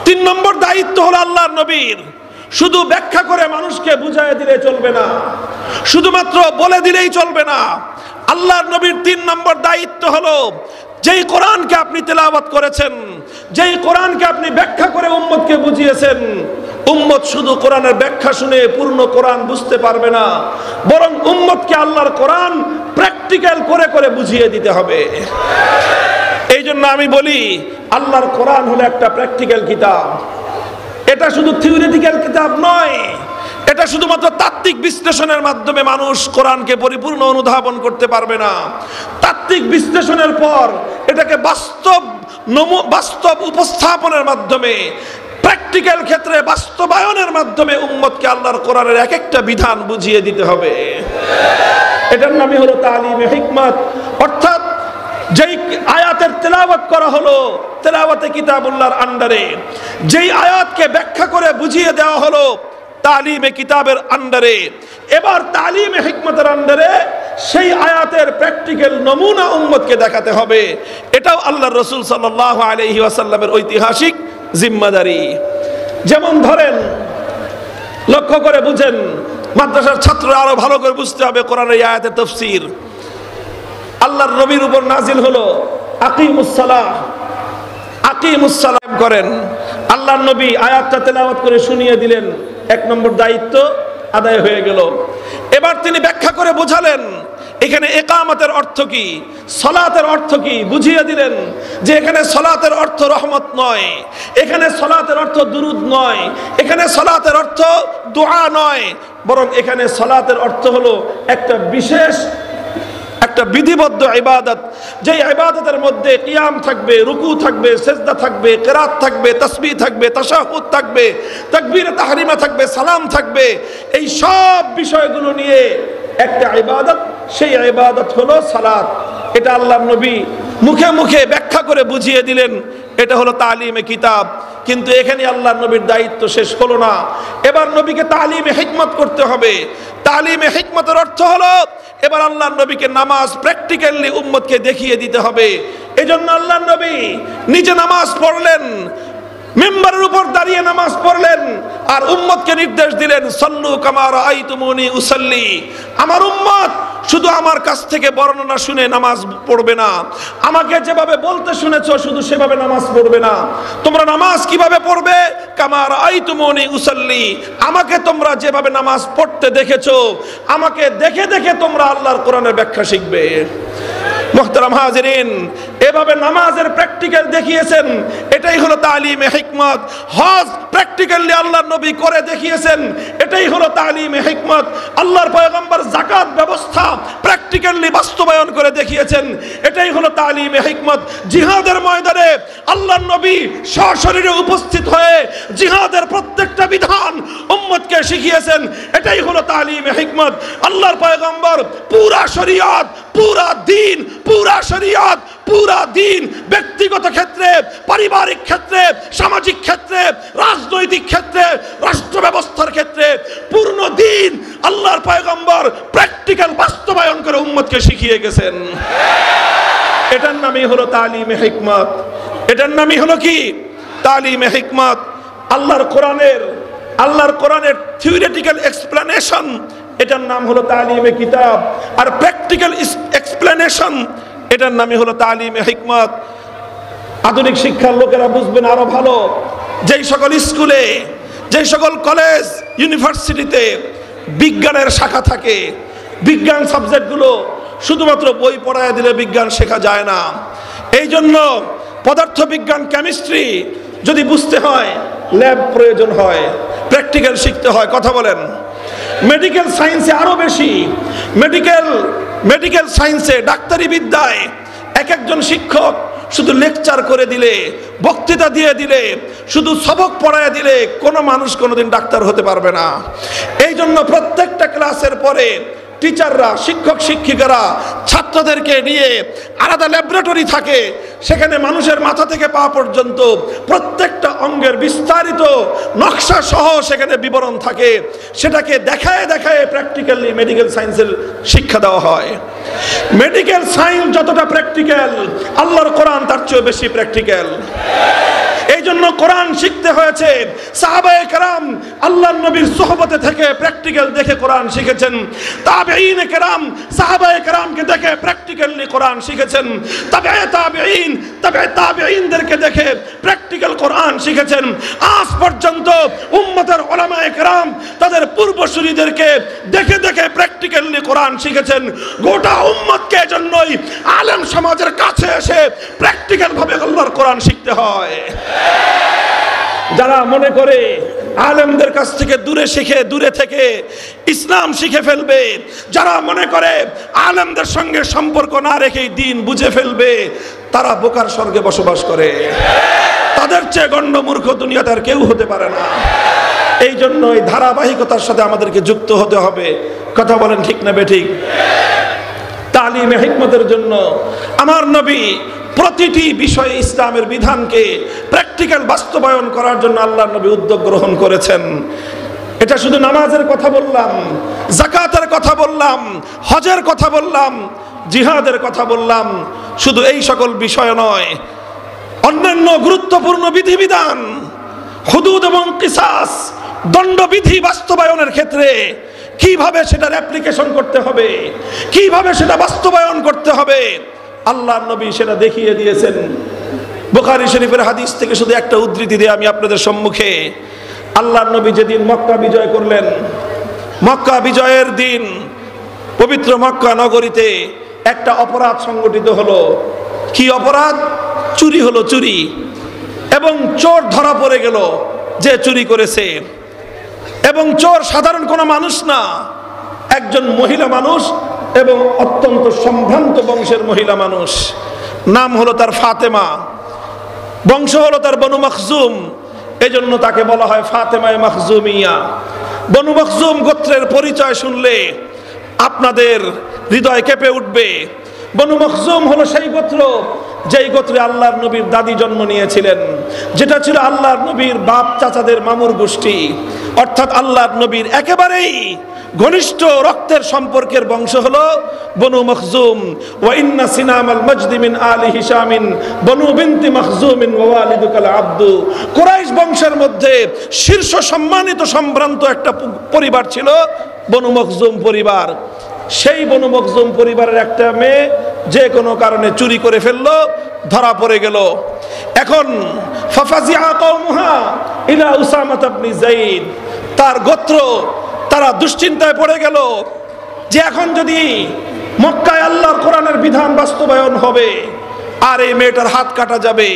3 নম্বর দায়িত্ব হলো আল্লাহর নবীর শুধু ব্যাখ্যা করে মানুষকে বুঝায় দিলে চলবে না, শুধুমাত্র বলে দিলেই চলবে না। আল্লাহর নবীর 3 নম্বর দায়িত্ব হলো যেই কোরআনকে আপনি তেলাওয়াত করেছেন, যেই কোরআনকে আপনি ব্যাখ্যা করে উম্মতকে বুঝিয়েছেন, উম্মত শুধু কোরআনের ব্যাখ্যা শুনে পূর্ণ কোরআন বুঝতে পারবে না, বরং উম্মতকে আল্লাহর কোরআন প্র্যাকটিক্যাল করে করে বুঝিয়ে দিতে হবে। এই জন্য আমি বলি আল্লাহর কোরআন হলো একটা প্র্যাকটিক্যাল কিতাব। এটা শুধু থিওরিটিক্যাল কিতাব নয়, এটা শুধুমাত্র তাত্ত্বিক বিশ্লেষণের মাধ্যমে মানুষ কোরআনকে পরিপূর্ণ অনুধাবন করতে পারবে না। তাত্ত্বিক বিশ্লেষণের পর এটাকে বাস্তব উপস্থাপনের মাধ্যমে, প্র্যাকটিক্যাল ক্ষেত্রে বাস্তবায়নের মাধ্যমে উম্মতকে আল্লাহর কোরআনের এক একটা বিধান বুঝিয়ে দিতে হবে। এটার নামই হলো তালিমে হিকমত। অর্থাৎ যেই আয়াতের তেলাওয়াত করা হলো তেলাওয়াতে কিতাবুল্লাহর আন্ডারে, যেই আয়াতকে ব্যাখ্যা করে বুঝিয়ে দেওয়া হলো তালিমে কিতাবের আন্ডারে, এবার তালিমে হিকমতের আন্ডারে সেই আয়াতের প্র্যাকটিক্যাল নমুনা উম্মতকে দেখাতে হবে। এটাও আল্লাহর রাসূল সাল্লাল্লাহু আলাইহি ওয়াসাল্লামের ঐতিহাসিক জিম্মাদারি। যেমন ধরেন, লক্ষ্য করে বুঝেন, মাদ্রাসার ছাত্ররা আরো ভালো করে বুঝতে হবে কোরআনের এই আয়াতের তাফসীর। আল্লাহর নবীর উপর নাজিল হলো আকিমুস সালাহ, আকিমুস সালাম করেন। আল্লাহর নবী আয়াতটা তেলাওয়াত করে শুনিয়ে দিলেন, 1 নম্বর দায়িত্ব আদায় হয়ে গেল। এবার তিনি ব্যাখ্যা করে বোঝালেন এখানে ইকামতের অর্থ কি, সালাতের অর্থ কি, বুঝিয়ে দিলেন যে এখানে সালাতের অর্থ রহমত নয়, এখানে সালাতের অর্থ দুরুদ নয়, এখানে সালাতের অর্থ দোয়া নয়, বরং এখানে সালাতের অর্থ হলো একটা বিশেষ একটা বিধিবদ্ধ ইবাদত, যেই ইবাদতের মধ্যে কিয়াম থাকবে, রুকু থাকবে, সিজদা থাকবে, কিরাত থাকবে, তাসবিহ থাকবে, তাশাহুদ থাকবে, তাকবীরে তাহরিমা থাকবে, সালাম থাকবে। এই সব বিষয়গুলো নিয়ে একটা ইবাদত, সেই ইবাদত হলো সালাত। এটা আল্লাহর নবী মুখে মুখে ব্যাখ্যা করে বুঝিয়ে দিলেন, এটা হলো তালিমে কিতাব। কিন্তু এখানে আল্লাহর নবীর দায়িত্ব শেষ হলো না, এবার নবীকে তালিমে হিকমত করতে হবে। তালিমে হিকমতের অর্থ হলো এবার আল্লাহর নবীকে নামাজ প্র্যাকটিক্যালি উম্মতকে দেখিয়ে দিতে হবে। এজন্য আল্লাহর নবী নিজে নামাজ পড়লেন, মিম্বারের উপর দাঁড়িয়ে নামাজ পড়লেন, আর উম্মতকে নির্দেশ দিলেন, সাল্লু কামা রাআইতুমুনি উসাল্লি। আমার উম্মত শুধু আমার কাছ থেকে বর্ণনা শুনে নামাজ পড়বে না, আমাকে যেভাবে বলতে শুনেছো শুধু সেভাবে নামাজ পড়বে না। তোমরা নামাজ কিভাবে পড়বে? কামা রাআইতুমুনি উসাল্লি, আমাকে তোমরা যেভাবে নামাজ পড়তে দেখেছো, আমাকে দেখে দেখে তোমরা আল্লাহর কোরআনের ব্যাখ্যা শিখবে। মুহতারাম হাজিরিন, এভাবে নামাজের প্র্যাকটিক্যাল দেখিয়েছেন, এটাই হলো তালিমে হিকমত। হজ প্র্যাকটিক্যালি আল্লাহর নবী করে দেখিয়েছেন, এটাই হলো তালিমে হিকমত। আল্লাহর পয়গম্বর যাকাত ব্যবস্থা প্র্যাকটিক্যালি বাস্তবায়ন করে দেখিয়েছেন, এটাই হলো তালিমে হিকমত। জিহাদের ময়দানে আল্লাহর নবী সশরীরে উপস্থিত হয়ে জিহাদের প্রত্যেকটা বিধান উম্মতকে শিখিয়েছেন, এটাই হলো তালিমে হিকমত। আল্লাহর পয়গম্বর পুরা শরীয়ত, পুরা দ্বীন, পুরা শরীয়ত, পুরা দ্বীন ব্যক্তিগত ক্ষেত্রে, পারিবারিক ক্ষেত্রে, সামাজিক ক্ষেত্রে, রাজনৈতিক ক্ষেত্রে, রাষ্ট্র ব্যবস্থার ক্ষেত্রে পূর্ণ দ্বীন আল্লাহর পয়গম্বর প্র্যাকটিক্যাল বাস্তবায়ন করে উম্মতকে শিখিয়ে গেছেন। এটার নামই হলো তালিমে হিকমত। এটার নামই হলো কি? তালিমে হিকমত। আল্লাহর কোরআনের থিওরিটিক্যাল এক্সপ্লেনেশন, এটার নাম হলো তালিমে কিতাব। আর প্র্যাকটিক্যাল এক্সপ্লেনেশন, এটার নামই হলো তালিমে হিকমত। আধুনিক শিক্ষার লোকেরা বুঝবেন আরো ভালো, যেই সকল স্কুলে, যেই সকল কলেজ, ইউনিভার্সিটিতে বিজ্ঞানের শাখা থাকে, বিজ্ঞান সাবজেক্টগুলো শুধুমাত্র বই পড়ায় দিলে বিজ্ঞান শেখা যায় না। এই জন্য পদার্থবিজ্ঞান, কেমিস্ট্রি যদি বুঝতে হয় ল্যাব প্রয়োজন হয়, প্র্যাকটিক্যাল শিখতে হয়। কথা বলেন। মেডিকেল সায়েন্সে আরো বেশি, মেডিকেল সায়েন্সে, ডাক্তারি বিদ্যায় এক একজন শিক্ষক শুধু লেকচার করে দিলে, বক্তৃতা দিয়ে দিলে, শুধু সবক পড়ায় দিলে কোনো মানুষ কোনোদিন ডাক্তার হতে পারবে না। এই জন্য প্রত্যেকটা ক্লাসের পরে টিচাররা, শিক্ষক শিক্ষিকারা ছাত্রদেরকে নিয়ে আলাদা ল্যাবরেটরি থাকে, সেখানে মানুষের মাথা থেকে পা পর্যন্ত প্রত্যেকটা অঙ্গের বিস্তারিত নকশা সহ সেখানে বিবরণ থাকে। সেটাকে দেখায় দেখায় প্র্যাকটিক্যালি মেডিকেল সায়েন্সের শিক্ষা দেওয়া হয়। মেডিকেল সায়েন্স যতটা প্র্যাকটিক্যাল, আল্লাহর কোরআন তার চেয়ে বেশি প্র্যাকটিক্যাল। এই জন্য কোরআন শিখতে হয়েছে। সাহাবায়ে কেরাম আল্লাহর নবীর সোহবতে থেকে প্র্যাকটিক্যাল দেখে কোরআন শিখেছেন। তাবেঈনে কেরাম সাহাবায়ে কেরামকে দেখে প্র্যাকটিক্যালি কোরআন শিখেছেন। তাবেঈনদেরকে দেখে প্র্যাকটিক্যাল কোরআন শিখেছেন। আজ পর্যন্ত উম্মতের উলামায়ে কেরাম তাদের পূর্বসূরীদেরকে দেখে দেখে প্র্যাকটিক্যালি কোরআন শিখেছেন। গোটা উম্মতকে এজন্যই আলেম সমাজের কাছে এসে প্র্যাকটিক্যাল ভাবে আল্লাহর কোরআন শিখতে হয়। যারা মনে করে আলেমদের কাছ থেকে দূরে থেকে ইসলাম শিখে ফেলবে, যারা মনে করে আলেমদের সঙ্গে সম্পর্ক না রেখেই দ্বীন বুঝে ফেলবে, তারা বোকার স্বর্গে বসবাস করে। তাদের চেয়ে গণ্য মূর্খ দুনিয়াতে আর কেউ হতে পারে না। এই জন্য এই ধারাবাহিকতার সাথে আমাদেরকে যুক্ত হতে হবে। কথা বলেন ঠিক না বেঠিক? তালিমে হিকমতের জন্য আমার নবী প্রতিটি বিষয়ে ইসলামের বিধানকে প্র্যাকটিক্যাল বাস্তবায়ন করার জন্য আল্লাহর নবী উদ্যোগ গ্রহণ করেছেন। এটা শুধু নামাজের কথা বললাম, যাকাতের কথা বললাম, হজের কথা বললাম, জিহাদের কথা বললাম, শুধু এই সকল বিষয় নয়, অন্যান্য গুরুত্বপূর্ণ বিধিবিধান, হুদুদ এবং কিসাস, দণ্ডবিধি বাস্তবায়নের ক্ষেত্রে কিভাবে সেটার অ্যাপ্লিকেশন করতে হবে, কিভাবে সেটা বাস্তবায়ন করতে হবে, আল্লাহর নবী সেটা দেখিয়ে দিয়েছেন। বুখারী শরীফের হাদিস থেকে শুধু একটা উদ্ধৃতি দিয়ে আমি আপনাদের সম্মুখে, আল্লাহর নবী যেদিন মক্কা বিজয় করলেন, মক্কা বিজয়ের দিন পবিত্র মক্কা নগরীতে একটা অপরাধ সংগঠিত হলো। কি অপরাধ? চুরি হলো, চুরি। এবং চোর ধরা পড়ে গেল যে চুরি করেছে। এবং চোর সাধারণ কোনো মানুষ না, একজন মহিলা মানুষ, এবং অত্যন্ত সম্ভ্রান্ত বংশের মহিলা মানুষ। নাম হলো তার ফাতেমা, বংশ হলো তার বনু মখজুম, এজন্য তাকে বলা হয় ফাতেমায়ে মখজুমিয়া। বনু মখজুম গোত্রের পরিচয় শুনলে আপনাদের হৃদয় কেঁপে উঠবে। বনু মখজুম হলো সেই গোত্র যেই গোত্রে আল্লাহর নবীর দাদি জন্ম নিয়েছিলেন, যেটা ছিল আল্লাহর নবীর বাপ চাচাদের মামুর গোষ্ঠী, অর্থাৎ আল্লাহর নবীর একেবারেই ঘনিষ্ঠ রক্তের সম্পর্কের বংশ হলো বনু মখজুম। ওয়া ইন্না সিনামাল মাজদি মিন আলি হিশামিন বনু বিনতি মখজুমিন ওয়া ওয়ালিদুকাল আব্দু। কুরাইশ বংশের মধ্যে শীর্ষ সম্মানিত সম্ভ্রান্ত একটা পরিবার ছিল বনু মখজুম পরিবার। সেই বনু মখজুম পরিবারের একটা মেয়ে যে কোনো কারণে চুরি করে ফেললো, ধরা পড়ে গেল। এখন ফাফাজিআ কওমুহা ইলা উসামা ইবনে যায়েদ, তার গোত্র তারা দুশ্চিন্তায় পড়ে গেল যে এখন যদি মক্কায় আল্লাহর কোরআনের বিধান বাস্তবায়ন হবে আর এই মেয়েটার হাত কাটা যাবে,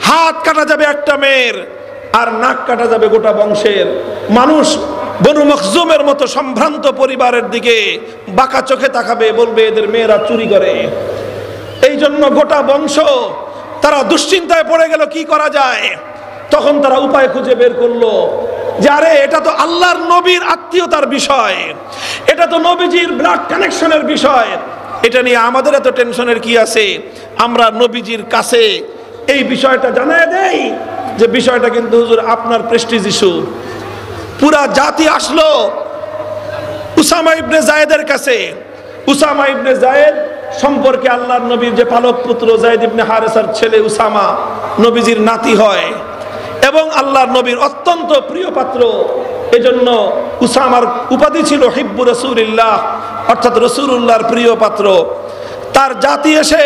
হাত কাটা যাবে একটা মেয়ের, আর নাক কাটা যাবে গোটা বংশের মানুষ। বনু মখজুমের মতো সম্ভ্রান্ত পরিবারের দিকে বাঁকা চোখে তাকাবে, বলবে এদের মেয়েরা চুরি করে। এই জন্য গোটা বংশ তারা দুশ্চিন্তায় পড়ে গেল, কি করা যায়। তখন তারা উপায় খুঁজে বের করলো যে আরে এটা তো আল্লাহর নবীর আত্মীয়তার বিষয়, এটা তো নবীজির ব্লাড কানেকশনের বিষয়, এটা নিয়ে আমাদের এত টেনশনের কি আছে। আমরা নবীজির কাছে এই বিষয়টা জানায় দেই যে বিষয়টা কিন্তু হুজুর আপনার প্রেস্টিজ ইস্যু। পুরা জাতি আসলো উসামা ইবনে যায়েদের কাছে। উসামা ইবনে যায়েদ সম্পর্কে আল্লাহর নবীর যে পালক পুত্র যায়েদ ইবনে হারেসার ছেলে উসামা নবীজির নাতি হয় এবং আল্লাহর নবীর অত্যন্ত প্রিয় পাত্র। এজন্য উসামার উপাধি ছিল হিব্বু রাসূলিল্লাহ, অর্থাৎ রাসূলুল্লাহর প্রিয় পাত্র। তার জাতি এসে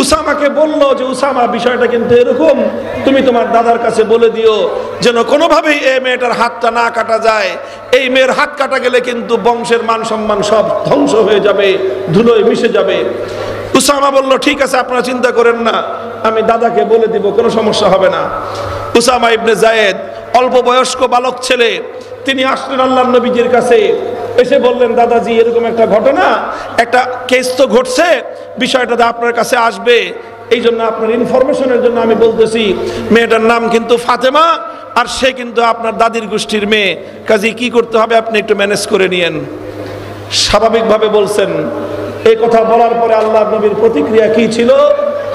উসামাকে বলল যে উসামা বিষয়টা কিন্তু এরকম, তুমি তোমার দাদার কাছে বলে দিও যেন কোনোভাবেই এই মেয়েটার হাতটা না কাটা যায়। এই মেয়ের হাত কাটা গেলে কিন্তু বংশের মান সম্মান সব ধ্বংস হয়ে যাবে, ধুলোয় মিশে যাবে। উসামা বলল ঠিক আছে, আপনারা চিন্তা করেন না, আমি দাদাকে বলে দিব, কোনো সমস্যা হবে না। উসামা ইবনে যায়েদ অল্প বয়স্ক বালক ছেলে, তিনি আসলেন আল্লাহর নবীজির কাছে, এসে বললেন দাদাজি এরকম একটা ঘটনা, একটা কেস তো ঘটছে, বিষয়টাতে আপনার কাছে আসবে, এই জন্য আপনার ইনফরমেশনের জন্য আমি বলতেছি। মেয়েটার নাম কিন্তু ফাতেমা, আর সে কিন্তু আপনার দাদির গোষ্ঠীর মেয়ে, কাজে কি করতে হবে আপনি একটু ম্যানেজ করে নিয়েন। স্বাভাবিকভাবে বলছেন। এই কথা বলার পরে আল্লাহর নবীর প্রতিক্রিয়া কি ছিল?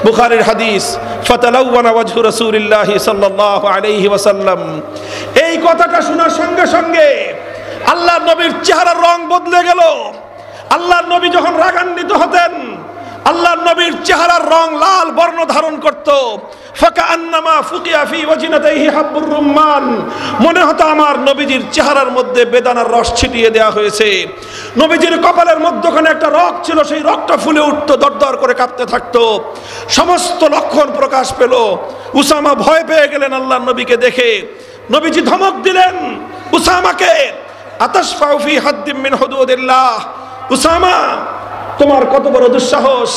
বুখারীর হাদিস, ফাতালাওয়ানা ওয়াজহু রাসূলিল্লাহি সাল্লাল্লাহু আলাইহি ওয়াসাল্লাম। এই কথাটা শোনার সঙ্গে সঙ্গে আল্লাহর নবীর চেহারার রং বদলে গেল। আল্লাহর নবী যখন রাগান্বিত হতেন, আল্লাহর নবীর চেহারার রং লাল বর্ণ ধারণ করত। ফাকান্নামা ফুকিয়া ফি ওয়াজনাতিহি হাব্বুর রুম্মান, মনে হতো আমার নবীজির চেহারার মধ্যে বেদানার রস ছিটিয়ে দেওয়া হয়েছে। নবীজির কপালের মধ্যখানে একটা রগ ছিল, সেই রগটা ফুলে উঠতো, দরদর করে কাঁপতে থাকতো। সমস্ত লক্ষণ প্রকাশ পেল। উসামা ভয় পেয়ে গেলেন আল্লাহর নবীকে দেখে। নবীজি ধমক দিলেন উসামাকে, আতাশফাউ ফি হাদ্দিম মিন হুদুদিল্লাহ, উসামা তোমার কত বড় দুঃসাহস!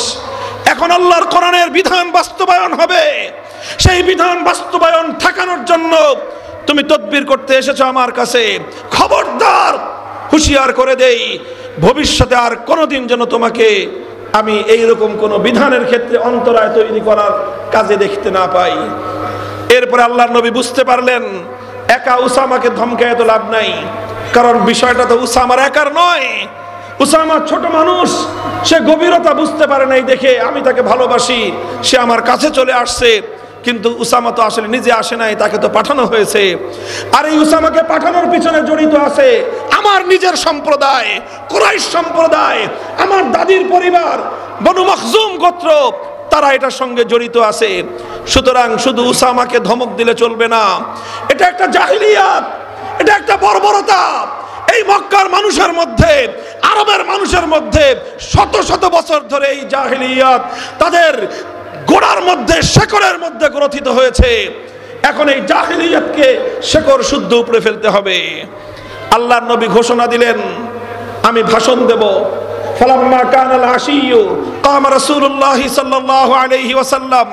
এখন আল্লাহর কোরআনের বিধান বাস্তবায়ন হবে, সেই বিধান বাস্তবায়ন ঠেকানোর জন্য তুমি তদবির করতে এসেছো আমার কাছে। খবরদার, হুঁশিয়ার করে দেই, ভবিষ্যতে আর কোনোদিন যেন তোমাকে আমি এইরকম কোনো বিধানের ক্ষেত্রে অন্তরায় তৈরি করার কাজে দেখতে না পাই। এরপরে আল্লাহর নবী বুঝতে পারলেন একা উসামাকে ধমকায় তো লাভ নাই, কারণ বিষয়টা তো উসামার একার নয়। উসামা ছোট মানুষ, সে গভীরতা বুঝতে পারে নাই দেখে আমি তাকে ভালোবাসি, সে আমার কাছে চলে আসছে। কিন্তু উসামা তো আসলে নিজে আসে নাই, তাকে তো পাঠানো হয়েছে। আর এই উসামাকে পাঠানোর পিছনে জড়িত আছে আমার নিজের সম্প্রদায়, কুরাইশ সম্প্রদায়, আমার দাদির পরিবার বনু মখজুম গোত্র, তারা এটার সঙ্গে জড়িত আছে। সুতরাং শুধু উসামাকে ধমক দিলে চলবে না, এটা একটা জাহিলিয়াত, এটা একটা বর্বরতা। এই মক্কার মানুষের মধ্যে, আরবের মানুষের মধ্যে শত শত বছর ধরে এই জাহিলিয়াত তাদের গোড়ার মধ্যে, শেকড়ের মধ্যে গ্রথিত হয়েছে। এখন এই জাহিলিয়াতকে শেকড় শুদ্ধ উপড়ে ফেলতে হবে। আল্লাহর নবী ঘোষণা দিলেন, আমি ভাষণ দেব। ফালাম্মা কানাল আশিয়্যু কামা রাসূলুল্লাহি সাল্লাল্লাহু আলাইহি ওয়াসাল্লাম,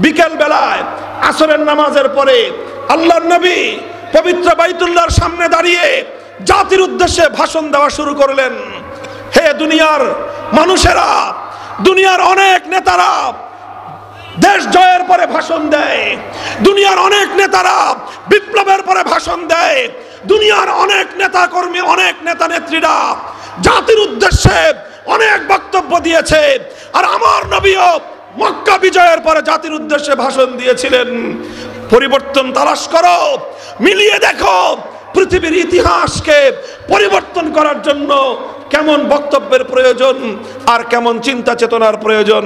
বিকেল বেলায় আসরের নামাজের পরে আল্লাহর নবী পবিত্র বাইতুল্লাহর সামনে দাঁড়িয়ে জাতির উদ্দেশ্যে ভাষণ দেওয়া শুরু করলেন। হে দুনিয়ার মানুষেরা, দুনিয়ার অনেক নেতারা দেশ জয়ের পরে ভাষণ দেয়, দুনিয়ার অনেক নেতারা বিপ্লবের পরে ভাষণ দেয়, দুনিয়ার অনেক নেতা কর্মী, অনেক নেতা নেত্রীরা জাতির উদ্দেশ্যে অনেক বক্তব্য দিয়েছে। আর আমার নবীও মক্কা বিজয়ের পরে জাতির উদ্দেশ্যে ভাষণ দিয়েছিলেন। পরিবর্তন তালাশ করো, মিলিয়ে দেখো পৃথিবীর ইতিহাসকে পরিবর্তন করার জন্য কেমন বক্তব্যের প্রয়োজন আর কেমন চিন্তা চেতনার প্রয়োজন।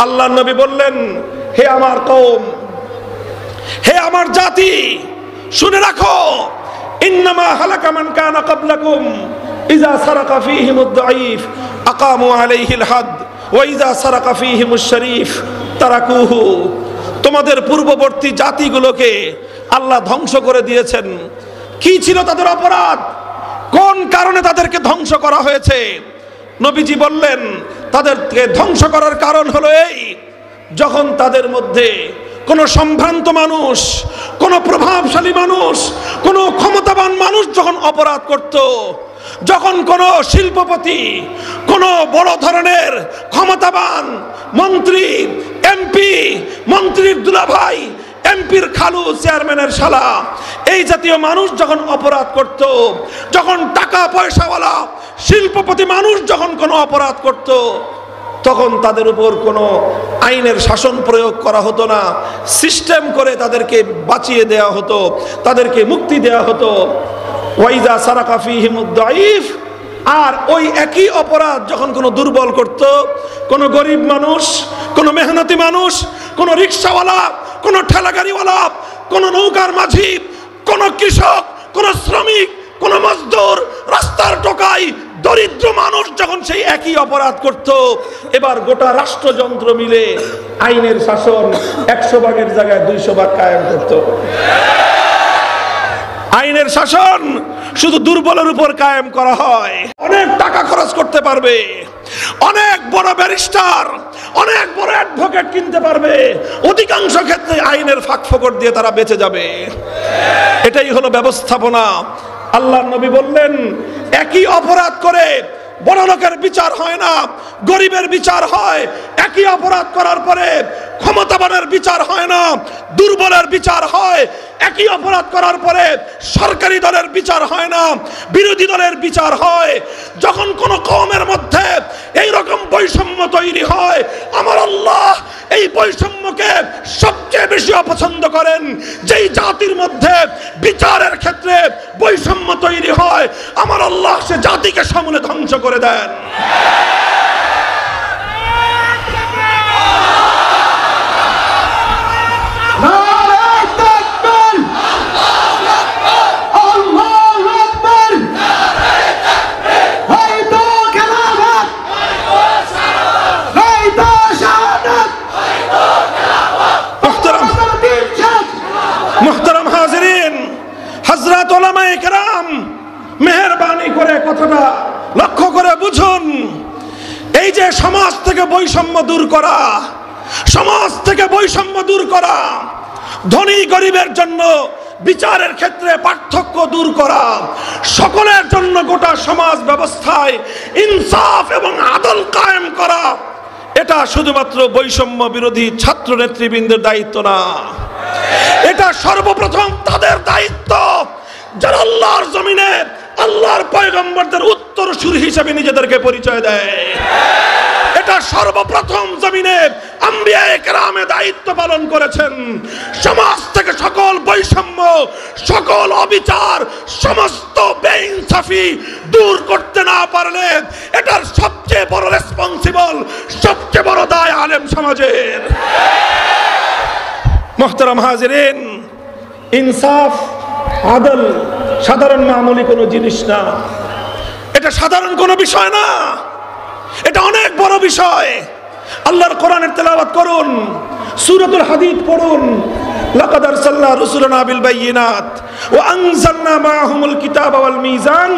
আল্লাহর নবী বললেন, হে আমার কওম, হে আমার জাতি, শুনে রাখো, ইন্নামা হালাকা মান কানা ক্বাবলাকুম ইযা সারাকা ফীহিমুদ দাঈফ আকামু আলাইহিল হাদ ওয়া ইযা সারাকা ফীহিমুশ শরীফ তারাকুহু। তোমাদের পূর্ববর্তী জাতিগুলোকে আল্লাহ ধ্বংস করে দিয়েছেন। কি ছিল তাদের অপরাধ? কোন কারণে তাদেরকে ধ্বংস করা হয়েছে? নবীজি বললেন, তাদেরকে ধ্বংস করার কারণ হলো এই, যখন তাদের মধ্যে কোন সম্ভ্রান্ত মানুষ, কোন প্রভাবশালী মানুষ, কোন ক্ষমতাবান মানুষ যখন অপরাধ করত, যখন কোন শিল্পপতি, কোন বড় ধরনের ক্ষমতাবান মন্ত্রী, এমপি, মন্ত্রীর দুলাভাই, এমপির খালু, চেয়ারম্যানের শালা, এই জাতীয় মানুষ যখন অপরাধ করত, যখন টাকা পয়সাওয়ালা শিল্পপতি মানুষ যখন কোনো অপরাধ করত, তখন তাদের উপর কোনো আইনের শাসন প্রয়োগ করা হতো না, সিস্টেম করে তাদেরকে বাঁচিয়ে দেওয়া হতো, তাদেরকে মুক্তি দেওয়া হতো। ওয়াইজা সারাকা ফীহিমুদ দাঈফ, আর ওই একই অপরাধ যখন কোনো দুর্বল করত, কোনো গরিব মানুষ, কোনো মেহনতি মানুষ, কোনো রিক্সাওয়ালা, কোনো ঠেলাগাড়িওয়ালা, কোনো নৌকার মাঝি, কোনো কৃষক, কোনো শ্রমিক, কোনো মজদুর, রাস্তার টোকাই, দরিদ্র মানুষ যখন সেই একই অপরাধ করত, এবার গোটা রাষ্ট্রযন্ত্র মিলে আইনের শাসন 100 ভাগের জায়গায় 200 ভাগ কায়েম করত। আইনের শাসন শুধু দুর্বলের উপর কায়েম করা হয়। অনেক টাকা খরচ করতে পারবে, অনেক বড় ব্যারিস্টার, অনেক বড় অ্যাডভোকেট কিনতে পারবে, অধিকাংশ ক্ষেত্রে আইনের ফাঁকফোকর দিয়ে তারা বেঁচে যাবে। এটাই হলো ব্যবস্থাপনা। আল্লাহর নবী বললেন, একই অপরাধ করে বড় লোকের বিচার হয় না, গরিবের বিচার হয়। একই অপরাধ করার পরে ক্ষমতাবানের বিচার হয় না, দুর্বলের বিচার হয়। একই অপরাধ করার পরে সরকারি দলের বিচার হয় না, বিরোধী দলের বিচার হয়। যখন কোন কওমের মধ্যে এই রকম বৈষম্য তৈরি হয়, আমার আল্লাহ এই বৈষম্যকে সবচেয়ে বেশি অপছন্দ করেন। যেই জাতির মধ্যে বিচারের ক্ষেত্রে বৈষম্য তৈরি হয়, আমার আল্লাহ সে জাতিকে সমূলে ধ্বংস করে দেন। মুহতারাম হাজিরিন, হযরত উলামায়ে কেরাম মেহেরবানি করে কথাটা লক্ষ্য করে বুঝুন। এই যে সমাজ থেকে বৈষম্য দূর করা, সমাজ থেকে বৈষম্য দূর করা, ধনী গরিবের জন্য বিচারের ক্ষেত্রে পার্থক্য দূর করা, সকলের জন্য গোটা সমাজ ব্যবস্থায় ইনসাফ এবং আদল কায়েম করা, এটা শুধুমাত্র বৈষম্য বিরোধী ছাত্র নেতৃবৃন্দের দায়িত্ব না, এটা সর্বপ্রথম তাদের দায়িত্ব যারা আল্লাহর জমিনে আল্লাহর পয়গম্বরদের উত্তরসূরি হিসেবে নিজেদেরকে পরিচয় দেয়। এটা সর্বপ্রথম জমিনে আম্বিয়ায়ে কেরামে দায়িত্ব পালন করেছেন। সমাজ থেকে সকল বৈষম্য, সকল অবিচার, সমস্ত বেইনসাফি দূর করতে না পারলে এটার সবচেয়ে বড় রেসপন্সিবল, সবচেয়ে বড় দায় আলেম সমাজের। মুহতারাম হাজিরিন, ইনসাফ, আদল সাধারণ মামুলি কোনো জিনিস না, এটা সাধারণ কোনো বিষয় না, এটা অনেক বড় বিষয়। আল্লাহর কোরআনের তেলাওয়াত করুন, সূরাতুল হাদীদ পড়ুন। লাকাদ আরসালনা রুসুলানা বিল বায়িনাত ওয়া আনজালনা মাআহুমুল কিতাবা ওয়াল মিজান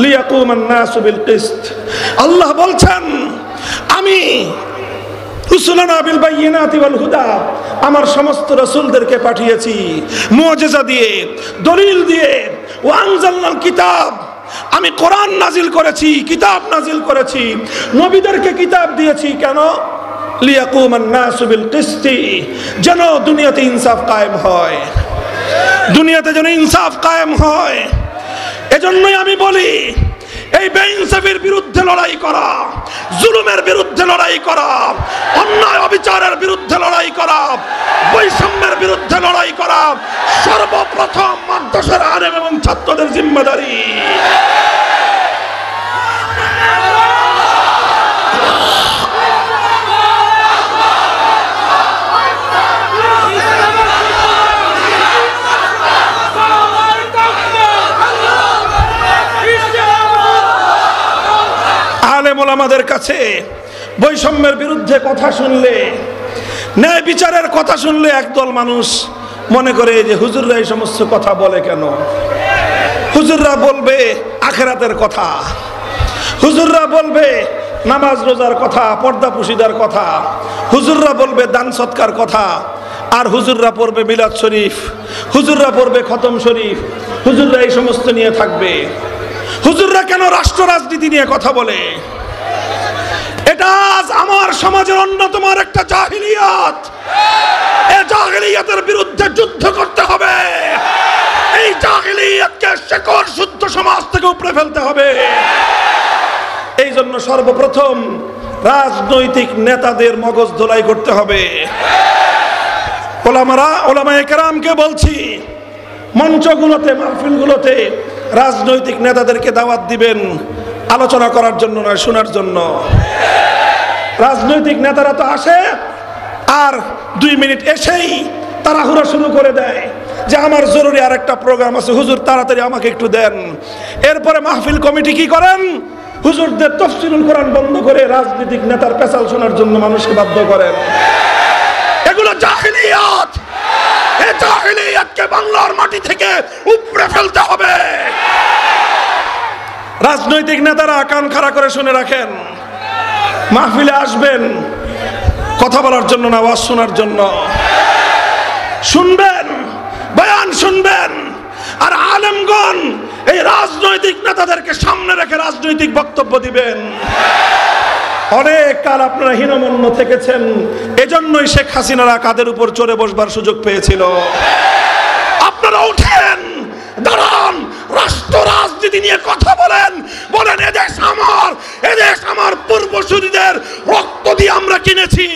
লিয়াকুমান নাসু বিল কিসত। আল্লাহ বলছেন, আমি রুসুলানা বিল বায়িনাতি ওয়াল হুদা, আমার সমস্ত রাসূলদেরকে পাঠিয়েছি মুআজিজা দিয়ে, দলিল দিয়ে। ওয়া আনজালনাল কিতাব, আমি কোরআন নাজিল করেছি, কিতাব নাজিল করেছি, নবীদেরকে কিতাব দিয়েছি। কেন? লিয়াকুমান নাসু বিল কিসতি, যেন দুনিয়াতে ইনসাফ কায়েম হয়, দুনিয়াতে যেন ইনসাফ কায়েম হয়। এজন্যই আমি বলি, এই বেইনসাফির বিরুদ্ধে লড়াই করা, জুলুমের বিরুদ্ধে লড়াই করা, অন্যায় অবিচারের বিরুদ্ধে লড়াই করা, বৈষম্যের বিরুদ্ধে লড়াই করা সর্বপ্রথম মাদ্রাসার আলেম এবং ছাত্রদের জিম্মাদারি। আলেম ওলামাদের কাছে বৈষম্যের বিরুদ্ধে কথা শুনলে, ন্যায় বিচারের কথা শুনলে একদল মানুষ মনে করে যে হুজুররা এই সমস্ত কথা বলে কেন? হুজুররা বলবে আখিরাতের কথা, হুজুররা বলবে নামাজ রোজার কথা, পর্দা পুশিদার কথা, হুজুররা বলবে দান সৎকার কথা, আর হুজুররা পড়বে মিলাদ শরীফ, হুজুররা পড়বে খতম শরীফ, হুজুররা এই সমস্ত নিয়ে থাকবে। হুজুররা কেন রাষ্ট্র রাজনীতি নিয়ে কথা বলে? এটা আজ আমার সমাজের অন্যতম একটা জাহিলিয়াত। এই জাহিলিয়াতের বিরুদ্ধে যুদ্ধ করতে হবে। এই জাহিলিয়াতকে শেকড় শুদ্ধ সমাজ থেকে উপড়ে ফেলতে হবে। এই জন্য সর্বপ্রথম রাজনৈতিক নেতাদের মগজ ধোলাই করতে হবে। ওলামায়ে কেরামকে বলছি, মঞ্চগুলোতে, মাহফিলগুলোতে রাজনৈতিক নেতাদেরকে দাওয়াত দিবেন আলোচনা করার জন্য নয়, শোনার জন্য। রাজনৈতিক নেতারা তো আসে আর 2 মিনিট এসেই তাড়াহুড়ো শুরু করে দেয় যে আমার জরুরি আরেকটা প্রোগ্রাম আছে, হুজুর তাড়াতাড়ি আমাকে একটু দেন। এরপরে মাহফিল কমিটি কি করেন? হুজুরদের তাফসীরুল কোরআন বন্ধ করে রাজনৈতিক নেতার পেশাল শোনার জন্য মানুষকে বাধ্য করেন। এগুলো জাহিলিয়াত। এই জাহিলিয়াতকে বাংলার মাটি থেকে উপড়ে ফেলতে হবে। রাজনৈতিক নেতারা কান খাড়া করে শুনে রাখেন, মাহফিলে আসবেন কথা বলার জন্য না, ওয়াজ শোনার জন্য। শুনবেন, বয়ান শুনবেন, আর আলেমগণ এই রাজনৈতিক নেতাদেরকে সামনে রেখে রাজনৈতিক বক্তব্য দিবেন। অনেক কাল আপনারা হীনমন্য থেকেছেন, এজন্যই শেখ হাসিনারা কাদের উপর চড়ে বসবার সুযোগ পেয়েছিল। আপনারা উঠেন, দাঁড়ান, রাষ্ট্র রাজনীতি নিয়ে কথা বলেন, বলেন এদেশ আমার পূর্বসূরীদের রক্ত দিয়ে আমরা কিনেছি।